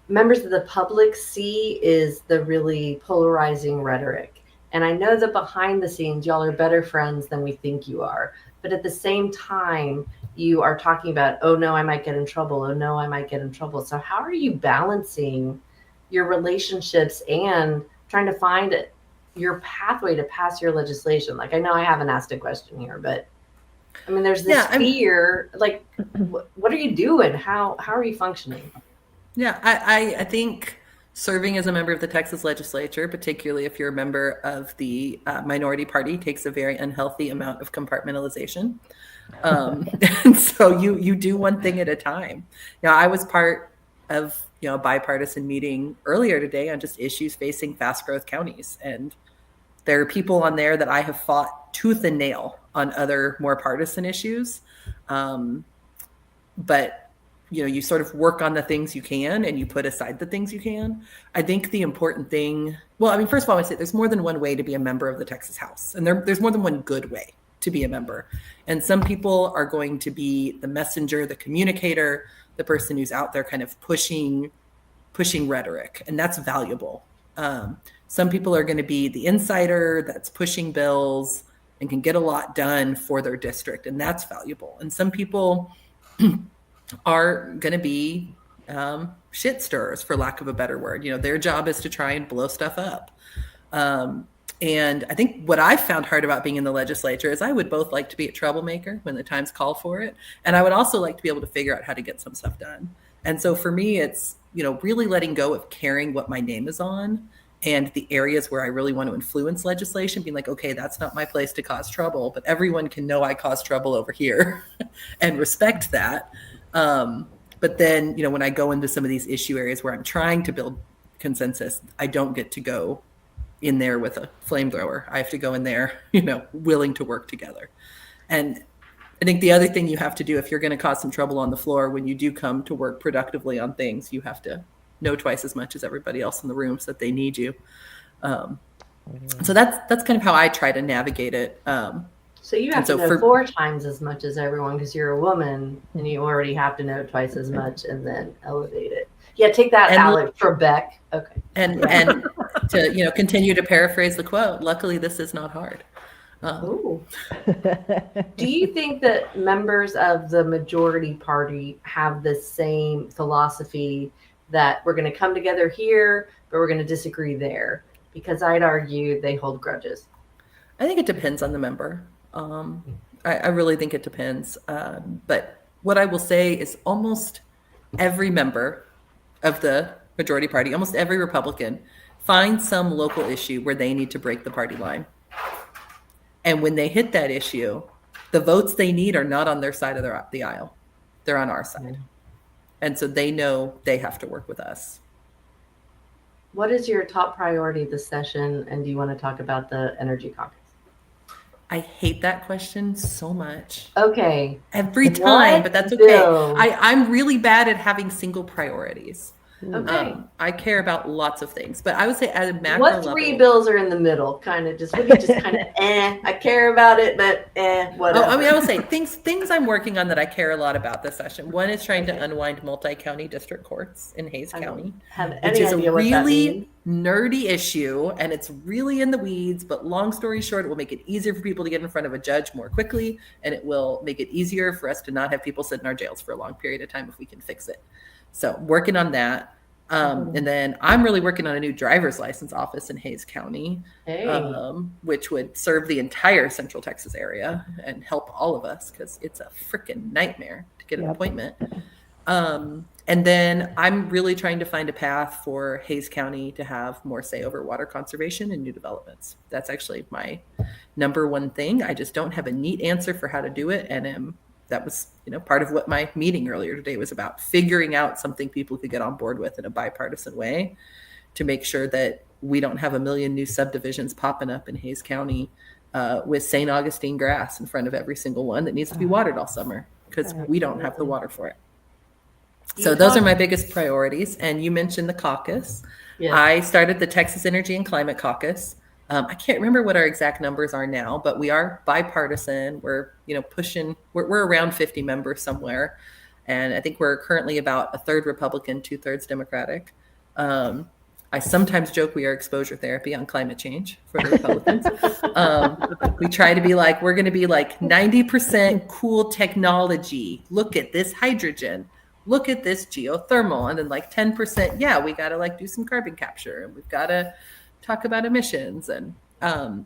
members of the public see is the really polarizing rhetoric. And I know that behind the scenes, y'all are better friends than we think you are. But at the same time, you are talking about, oh no, I might get in trouble. Oh no, I might get in trouble. So how are you balancing your relationships and trying to find your pathway to pass your legislation? Like, I know I haven't asked a question here, but I mean, there's this fear, like, what are you doing? How are you functioning? Yeah, I think serving as a member of the Texas Legislature, particularly if you're a member of the minority party, takes a very unhealthy amount of compartmentalization. And so you do one thing at a time. Now, I was part of a bipartisan meeting earlier today on just issues facing fast growth counties. And there are people on there that I have fought tooth and nail on other more partisan issues. But you sort of work on the things you can and you put aside the things you can. I think the important thing, well, I mean, first of all, I would say there's more than one way to be a member of the Texas House. And there's more than one good way to be a member. And some people are going to be the messenger, the communicator, the person who's out there kind of pushing rhetoric. And that's valuable. Some people are going to be the insider that's pushing bills and can get a lot done for their district. And that's valuable. And some people are going to be shit stirrers, for lack of a better word. Their job is to try and blow stuff up. And I think what I've found hard about being in the legislature is I would both like to be a troublemaker when the times call for it. And I would also like to be able to figure out how to get some stuff done. And so for me, it's, really letting go of caring what my name is on and the areas where I really want to influence legislation, being like, okay, that's not my place to cause trouble, but everyone can know I cause trouble over here and respect that. But then, when I go into some of these issue areas where I'm trying to build consensus, I don't get to go in there with a flamethrower. I have to go in there, willing to work together. And I think the other thing you have to do if you're going to cause some trouble on the floor, when you do come to work productively on things, you have to know twice as much as everybody else in the room so that they need you. So that's kind of how I try to navigate it. So you have to know 4 times as much as everyone because you're a woman and you already have to know twice as much and then elevate it. Yeah, take that, Alex Trebek. Okay. And to continue to paraphrase the quote, luckily this is not hard. Do you think that members of the majority party have the same philosophy that we're going to come together here, but we're going to disagree there? Because I'd argue they hold grudges. I think it depends on the member. I really think it depends. But what I will say is almost every member of the majority party, almost every Republican, finds some local issue where they need to break the party line. And when they hit that issue, the votes they need are not on their side of the aisle. They're on our side. And so they know they have to work with us. What is your top priority this session? And do you want to talk about the Energy Caucus? I hate that question so much. Okay. Every time, but that's okay. bill? I'm really bad at having single priorities. Okay. I care about lots of things, but I would say at a macro What level. three bills are in the middle? Kind of just, what do you just kind of, I care about it, but whatever. Oh, I mean, I would say things I'm working on that I care a lot about this session. One is trying to unwind multi-county district courts in Hays I County, don't have which any is a idea what that really means. nerdy issue, and it's really in the weeds, but long story short, it will make it easier for people to get in front of a judge more quickly, and it will make it easier for us to not have people sit in our jails for a long period of time if we can fix it. So working on that. And then I'm really working on a new driver's license office in Hays County, which would serve the entire Central Texas area and help all of us because it's a freaking nightmare to get an appointment. And then I'm really trying to find a path for Hays County to have more say over water conservation and new developments. That's actually my number one thing. I just don't have a neat answer for how to do it. And that was, part of what my meeting earlier today was about, figuring out something people could get on board with in a bipartisan way to make sure that we don't have a million new subdivisions popping up in Hays County with St. Augustine grass in front of every single one that needs to be watered all summer because we don't have the water for it. So those are my biggest priorities. And you mentioned the caucus. Yes. I started the Texas Energy and Climate Caucus. I can't remember what our exact numbers are now, but we are bipartisan. We're, pushing, we're around 50 members somewhere. And I think we're currently about a third Republican, 2/3 Democratic. I sometimes joke we are exposure therapy on climate change for the Republicans. We try to be like, we're going to be like 90% cool technology. Look at this hydrogen. Look at this geothermal. And then like 10%, we got to do some carbon capture, and we've got to talk about emissions. And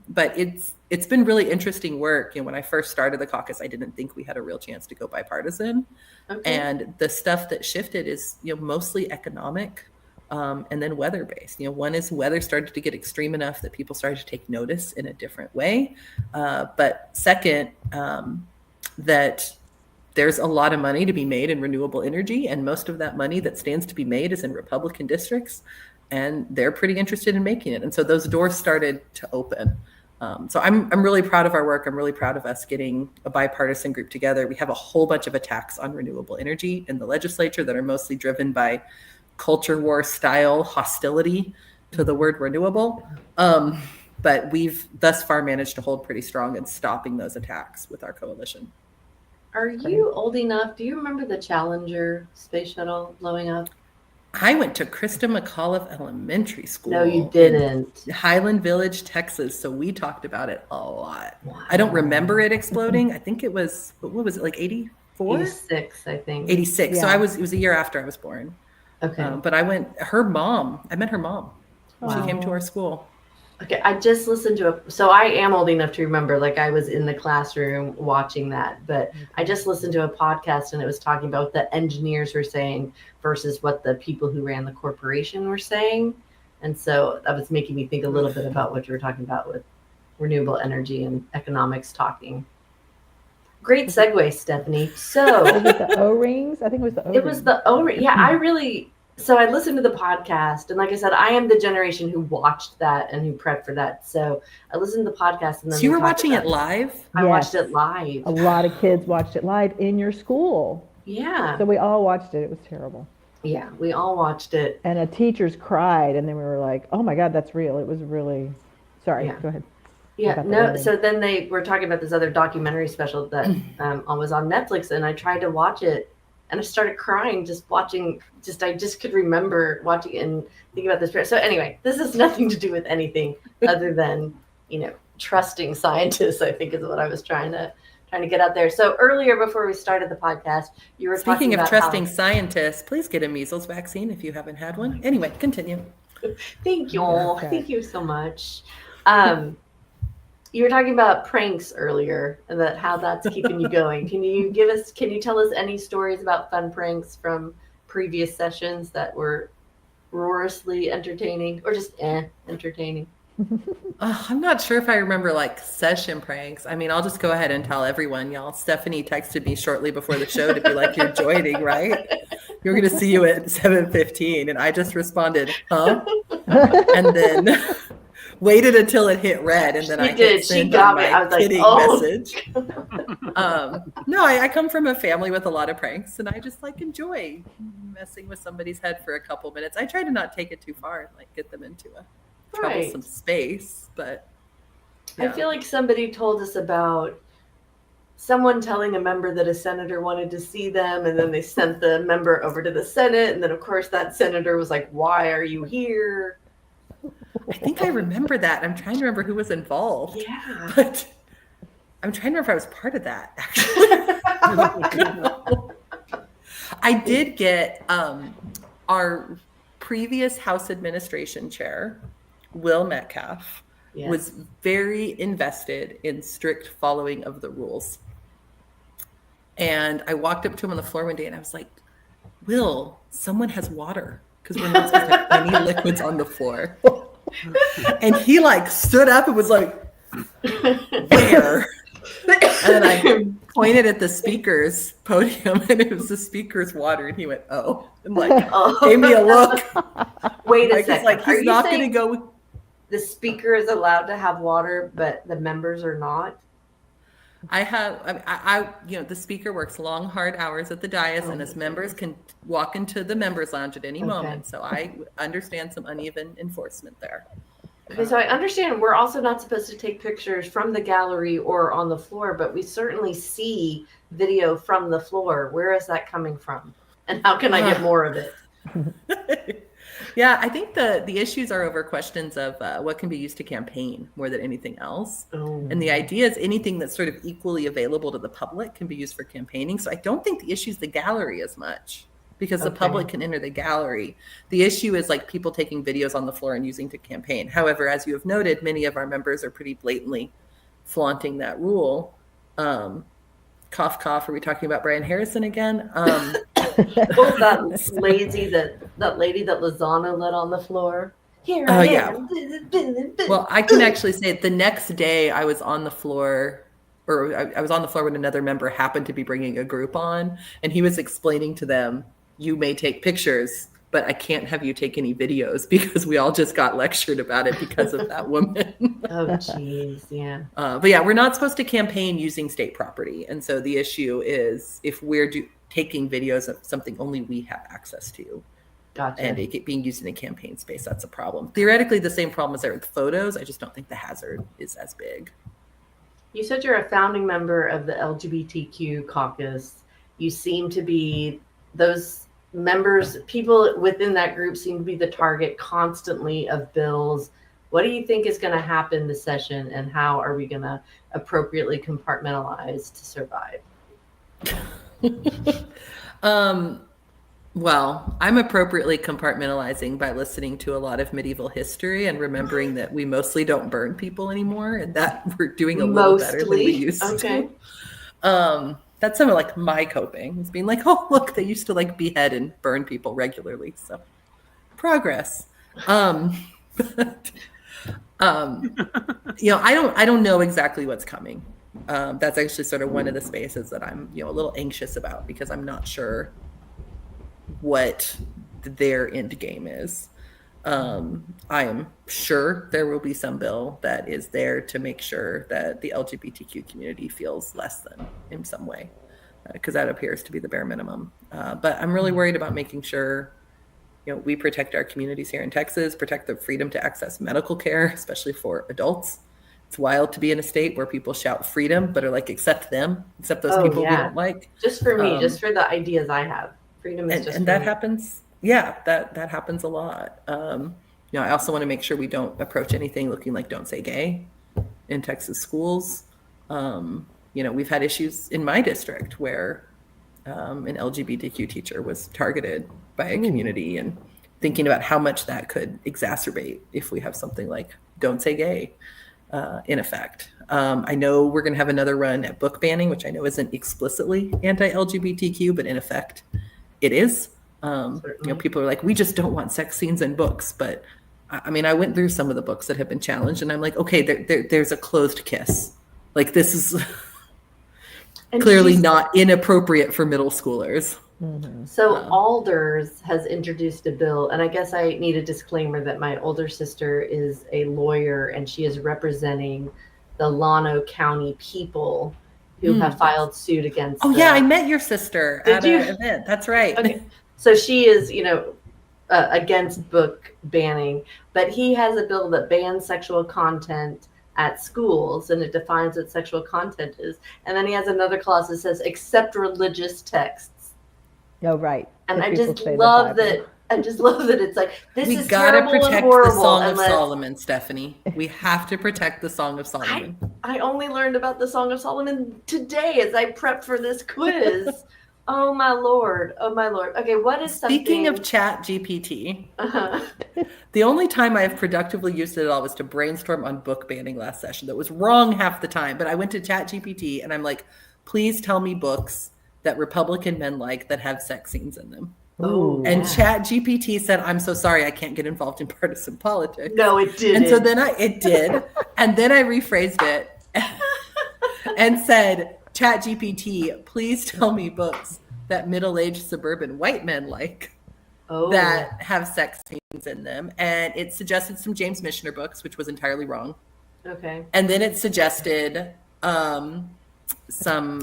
but it's been really interesting work. When I first started the caucus, I didn't think we had a real chance to go bipartisan. Okay. And the stuff that shifted is mostly economic, and then weather based. One is weather started to get extreme enough that people started to take notice in a different way. But second, that there's a lot of money to be made in renewable energy, and most of that money that stands to be made is in Republican districts. And they're pretty interested in making it. And so those doors started to open. So I'm really proud of our work. I'm really proud of us getting a bipartisan group together. We have a whole bunch of attacks on renewable energy in the legislature that are mostly driven by culture war style hostility to the word renewable. But we've thus far managed to hold pretty strong in stopping those attacks with our coalition. Are you old enough? Do you remember the Challenger space shuttle blowing up? I went to Krista McAuliffe Elementary School. No, you didn't. In Highland Village, Texas. So we talked about it a lot. Wow. I don't remember it exploding. I think it was, what was it, like 84? 86, I think. 86. Yeah. So it was a year after I was born. Okay. But I met her mom. Wow. She came to our school. Okay, I just listened to so I am old enough to remember, I was in the classroom watching that, but I just listened to a podcast and it was talking about what the engineers were saying versus what the people who ran the corporation were saying. And so that was making me think a little bit about what you were talking about with renewable energy and economics talking. Great segue, Stephanie. So was it the O-rings? I think it was the O-rings. It was the O-ring. Yeah, so I listened to the podcast, and like I said, I am the generation who watched that and who prepped for that. So I listened to the podcast, and then so you were watching it live? I watched it live. A lot of kids watched it live in your school. Yeah. So we all watched it. It was terrible. Yeah, we all watched it. And teachers cried, and then we were like, "Oh my God, that's real!" It was really. Sorry, go ahead. Yeah, no. So then they were talking about this other documentary special that was on Netflix, and I tried to watch it. And I started crying just watching, I just could remember watching it and thinking about this. So anyway, this has nothing to do with anything other than, trusting scientists, I think is what I was trying to get out there. So earlier, before we started the podcast, you were speaking talking about of trusting scientists, please get a measles vaccine if you haven't had one. Anyway, continue. Thank you. Okay. Thank you so much. You were talking about pranks earlier and how that's keeping you going. Can you tell us any stories about fun pranks from previous sessions that were roariously entertaining or just entertaining? I'm not sure if I remember session pranks. I mean, I'll just go ahead and tell everyone, y'all. Stephanie texted me shortly before the show to be like, "You're joining, right? You're going to see you at 7:15." And I just responded, "Huh?" And then waited until it hit red, and then She I did. hit She send got on me. my I was like, kidding oh. message. No, I come from a family with a lot of pranks, and I just like enjoy messing with somebody's head for a couple minutes. I try to not take it too far and like get them into a troublesome space, but I feel like somebody told us about someone telling a member that a senator wanted to see them, and then they sent the member over to the Senate, and then of course that senator was like, "Why are you here?" I think I remember that. I'm trying to remember who was involved. Yeah. But I'm trying to remember if I was part of that, actually. I did get our previous House Administration Chair, Will Metcalf, was very invested in strict following of the rules. And I walked up to him on the floor one day and I was like, Will, someone has water because we're not supposed to have any liquids on the floor. And he like stood up and was like, where? And then I pointed at the speaker's podium and it was the speaker's water. And he went, oh, and like gave me a look. Wait a second. Like, he's not going to go. The speaker is allowed to have water, but the members are not? The speaker works long, hard hours at the dais, and as members can walk into the members' lounge at any moment. So I understand some uneven enforcement there. Okay, so I understand we're also not supposed to take pictures from the gallery or on the floor, but we certainly see video from the floor. Where is that coming from? And how can I get more of it? Yeah, I think the issues are over questions of what can be used to campaign more than anything else. Oh. And the idea is anything that's sort of equally available to the public can be used for campaigning. So I don't think the issue is the gallery as much because the public can enter the gallery. The issue is like people taking videos on the floor and using to campaign. However, as you have noted, many of our members are pretty blatantly flaunting that rule. Cough, cough. Are we talking about Brian Harrison again? that lady that Lozano let on the floor. Here I am. Well, I can actually say the next day I was on the floor, or I was on the floor when another member happened to be bringing a group on, and he was explaining to them, you may take pictures, but I can't have you take any videos because we all just got lectured about it because of that woman. Oh, jeez, yeah. But yeah, we're not supposed to campaign using state property. And so the issue is if we're taking videos of something only we have access to, and it being used in a campaign space, that's a problem. Theoretically, the same problem is there with photos. I just don't think the hazard is as big. You said you're a founding member of the LGBTQ caucus. You seem to be those members, people within that group seem to be the target constantly of bills. What do you think is going to happen this session, and how are we going to appropriately compartmentalize to survive? Well, I'm appropriately compartmentalizing by listening to a lot of medieval history and remembering that we mostly don't burn people anymore, and that we're doing a little better than we used to. That's some of like my coping. It's being like, oh, look, they used to like behead and burn people regularly. So progress. I don't know exactly what's coming. That's actually sort of one of the spaces that I'm, a little anxious about because I'm not sure what their end game is. I am sure there will be some bill that is there to make sure that the LGBTQ community feels less than in some way, because that appears to be the bare minimum. But I'm really worried about making sure, we protect our communities here in Texas, protect the freedom to access medical care, especially for adults. It's wild to be in a state where people shout freedom, but are like, except them, except those people we don't like. Just for me, just for the ideas I have. Freedom is and that happens. Yeah, that happens a lot. I also want to make sure we don't approach anything looking like don't say gay in Texas schools. We've had issues in my district where an LGBTQ teacher was targeted by a community, and thinking about how much that could exacerbate if we have something like don't say gay in effect. I know we're going to have another run at book banning, which I know isn't explicitly anti-LGBTQ, but in effect it is. People are like, we just don't want sex scenes in books. But I went through some of the books that have been challenged, and I'm like, okay, there's a closed kiss. Like, this is clearly not inappropriate for middle schoolers. So Um, Alders has introduced a bill, and I guess I need a disclaimer that my older sister is a lawyer and she is representing the Llano County people who have filed suit against Oh yeah, I met your sister Did at you? an event. That's right. Okay. So she is, against book banning, but he has a bill that bans sexual content at schools, and it defines what sexual content is. And then he has another clause that says, except religious texts. Oh, right. And I People just say the love Bible. that. I just love that it's like, this We is gotta terrible and protect horrible. the Song of unless- Solomon, Stephanie. We have to protect the Song of Solomon. I only learned about the Song of Solomon today as I prepped for this quiz. Oh my lord! Oh my lord! Okay, what is something? Speaking of Chat GPT, Uh-huh. the only time I have productively used it at all was to brainstorm on book banning last session. That was wrong half the time, but I went to Chat GPT and I'm like, please tell me books that Republican men like that have sex scenes in them. Oh, And yeah. Chat GPT said, I'm so sorry, I can't get involved in partisan politics. No, it didn't. And so then it did. And then I rephrased it and said, Chat GPT, please tell me books that middle-aged suburban white men like that have sex scenes in them. And it suggested some James Michener books, which was entirely wrong. Okay. And then it suggested some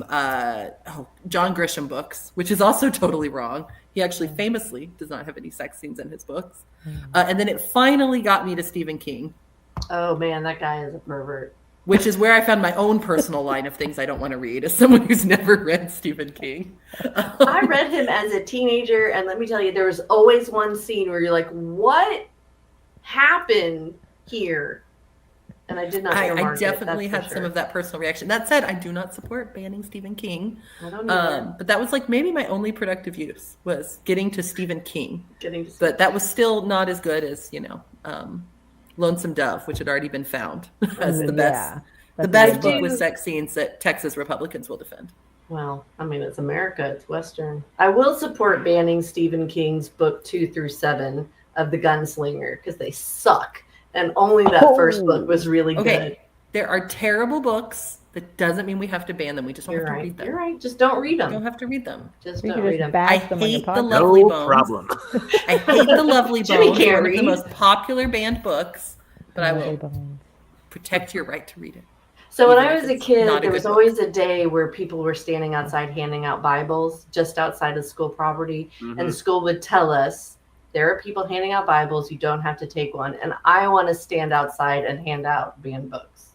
John Grisham books, which is also totally wrong. He actually famously does not have any sex scenes in his books. And then it finally got me to Stephen King. Oh man, that guy is a pervert. Which is where I found my own personal line of things I don't want to read as someone who's never read Stephen King. I read him as a teenager, and let me tell you, there was always one scene where you're like, what happened here? And I did not I earmark definitely it, that's had for some sure. of that personal reaction. That said, I do not support banning Stephen King. I don't know. But that was like maybe my only productive use was getting to Stephen King. Getting to But that was still not as good as, Lonesome Dove, which had already been found as the best. The best book with sex scenes that Texas Republicans will defend. Well, I mean, it's America. It's Western. I will support banning Stephen King's book 2 through 7 of The Gunslinger because they suck. And only that first book was really good. There are terrible books. That doesn't mean we have to ban them. We just don't have to read them. You're right. Just don't read them. You don't have to read them. Just We don't could read just them. I bash them on your hate the podcast. Lovely No Bones. problem. I hate the Lovely Jimmy Bones, can't one of the read. most popular banned books, but I Lovely will Bones. protect your right to read it. So when Even I if was a it's kid, not a there good was book. always a day where people were standing outside handing out Bibles just outside of school property. And the school would tell us, there are people handing out Bibles. You don't have to take one. And I want to stand outside and hand out banned books.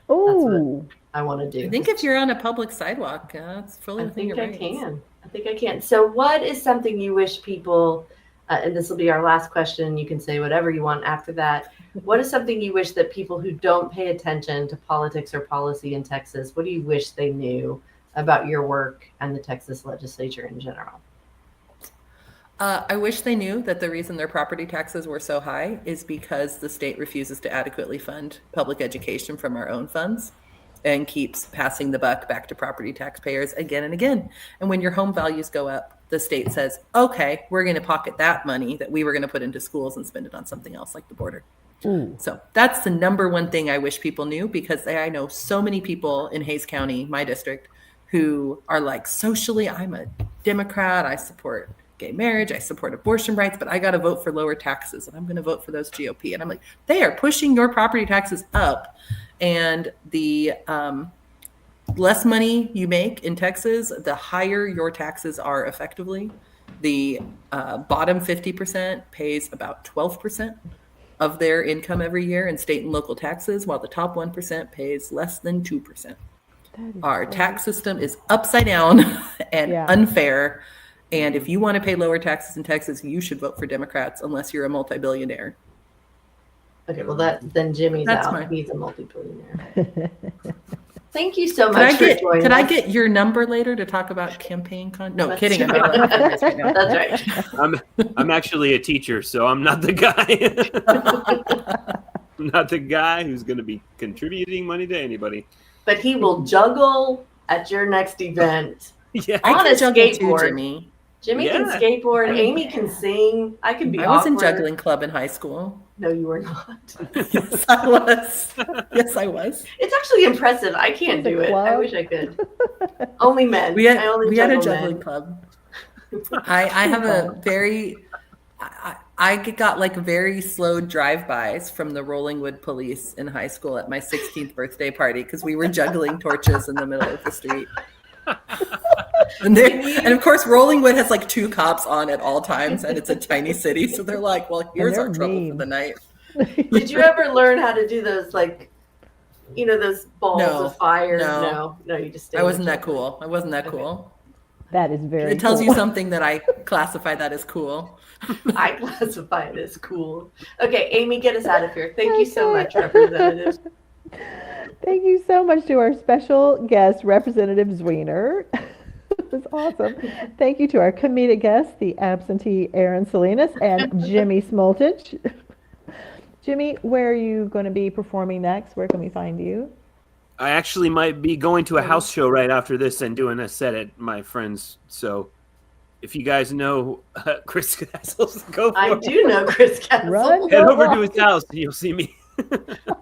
Ooh. I want to do. I think if you're on a public sidewalk, it's fully I within think your I rights. can. I think I can. So what is something you wish people, and this will be our last question, you can say whatever you want after that. What is something you wish that people who don't pay attention to politics or policy in Texas, what do you wish they knew about your work and the Texas legislature in general? I wish they knew that the reason their property taxes were so high is because the state refuses to adequately fund public education from our own funds and keeps passing the buck back to property taxpayers again and again. And when your home values go up, the state says, okay, we're going to pocket that money that we were going to put into schools and spend it on something else like the border. Ooh. So that's the number one thing I wish people knew, because I know so many people in Hays County, my district, who are like, socially, I'm a Democrat. I support gay marriage. I support abortion rights, but I got to vote for lower taxes and I'm going to vote for those GOP. And I'm like, they are pushing your property taxes up. And the less money you make in Texas, the higher your taxes are effectively. The bottom 50% pays about 12% of their income every year in state and local taxes, while the top 1% pays less than 2%. Our tax system is upside down and unfair. And if you want to pay lower taxes in Texas, you should vote for Democrats unless you're a multi-billionaire. Okay, well then Jimmy's That's out. mine. He's a multi-billionaire. Thank you so much for joining Could I us. get your number later to talk about campaign No, That's kidding. I'm right. not allowed to do this right now. That's right. I'm actually a teacher, so I'm not the guy. I'm not the guy who's going to be contributing money to anybody. But he will juggle at your next event. Yeah. I On can a juggle too, skateboard. Jimmy. Jimmy can Yeah. skateboard. Amy can sing. I can be I was in awkward. juggling club in high school. No, you were not. Yes, I was. Yes, I was. It's actually impressive. I can't The do it. I club? wish I could. Only men. We had I only a juggle juggling men. club. I have a very, I got like very slow drive-bys from the Rollingwood police in high school at my 16th birthday party because we were juggling torches in the middle of the street. And of course, Rollingwood has like 2 cops on at all times, and it's a tiny city, so they're like, "Well, here's our trouble for the night." Did you ever learn how to do those, like, those balls of fire? No, you just. I wasn't that cool. Cool. That is very. It tells cool. you something that I classify that as cool. I classify it as cool. Okay, Amy, get us out of here. Thank you so much, Representative. Thank you so much to our special guest, Representative Zwiener. It was awesome. Thank you to our comedic guests, the absentee Erin Salinas and Jimmy Smoltich. Jimmy, where are you going to be performing next? Where can we find you? I actually might be going to a house show right after this and doing a set at my friend's. So if you guys know Chris Castles, go for it. I do know Chris Castle. Run, Head go over on. to his house and you'll see me.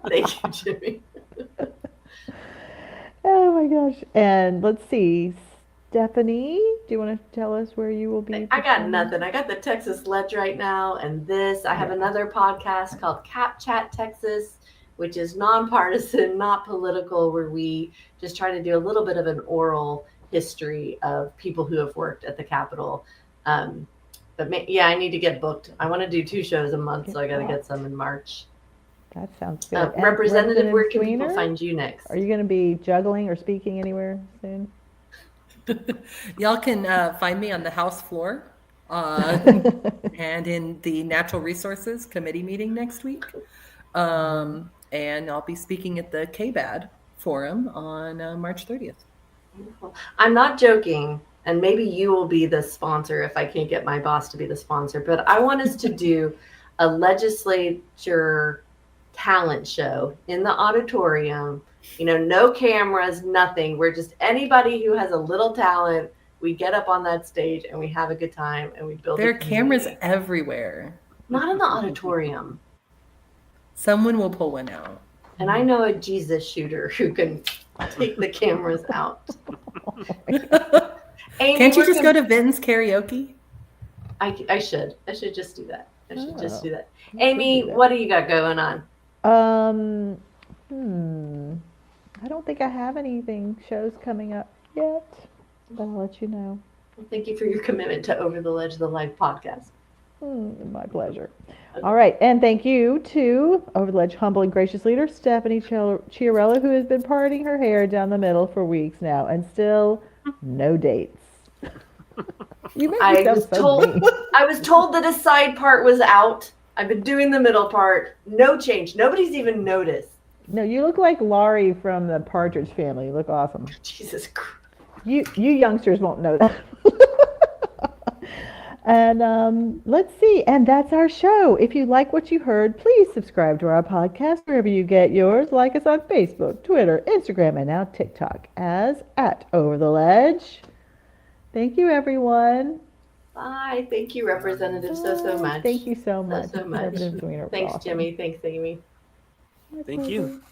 Thank you, Jimmy. Oh my gosh. And let's see. Stephanie, do you want to tell us where you will be? I got nothing. I got the Texas Ledge right now, and this. I have another podcast called Cap Chat Texas, which is nonpartisan, not political, where we just try to do a little bit of an oral history of people who have worked at the Capitol. I need to get booked. I want to do 2 shows a month, so I got to get some in March. That sounds good. And Representative, where can Zwiener, people find you next? Are you going to be juggling or speaking anywhere soon? Y'all can find me on the House floor and in the Natural Resources Committee meeting next week. And I'll be speaking at the KBAD Forum on March 30th. I'm not joking, and maybe you will be the sponsor if I can't get my boss to be the sponsor, but I want us to do a legislature talent show in the auditorium. No cameras, nothing. We're just anybody who has a little talent. We get up on that stage and we have a good time and we build. There are cameras everywhere. Not in the auditorium. Someone will pull one out. And I know a Jesus shooter who can take the cameras out. Amy, Can't you just go to Vinton's karaoke? I should. I should just do that. Just do that. Amy, what do you got going on? I don't think I have anything shows coming up yet, but I'll let you know. Well, thank you for your commitment to Over the Ledge, the live podcast. My pleasure. Okay. All right, and thank you to Over the Ledge humble and gracious leader Stephanie Chiarella, who has been parting her hair down the middle for weeks now, and still no dates. You make I yourself was so told mean. I was told that a side part was out. I've been doing the middle part. No change. Nobody's even noticed. No, you look like Laurie from the Partridge Family. You look awesome. Jesus Christ. You youngsters won't know that. And let's see. And that's our show. If you like what you heard, please subscribe to our podcast wherever you get yours. Like us on Facebook, Twitter, Instagram, and now TikTok as @OverTheLedge. Thank you, everyone. Bye. Thank you, Representative, so much. Thank you so much. So much. Representative Zwiener was Thanks, awesome. Jimmy. Thanks, Amy. My Thank pleasure. you.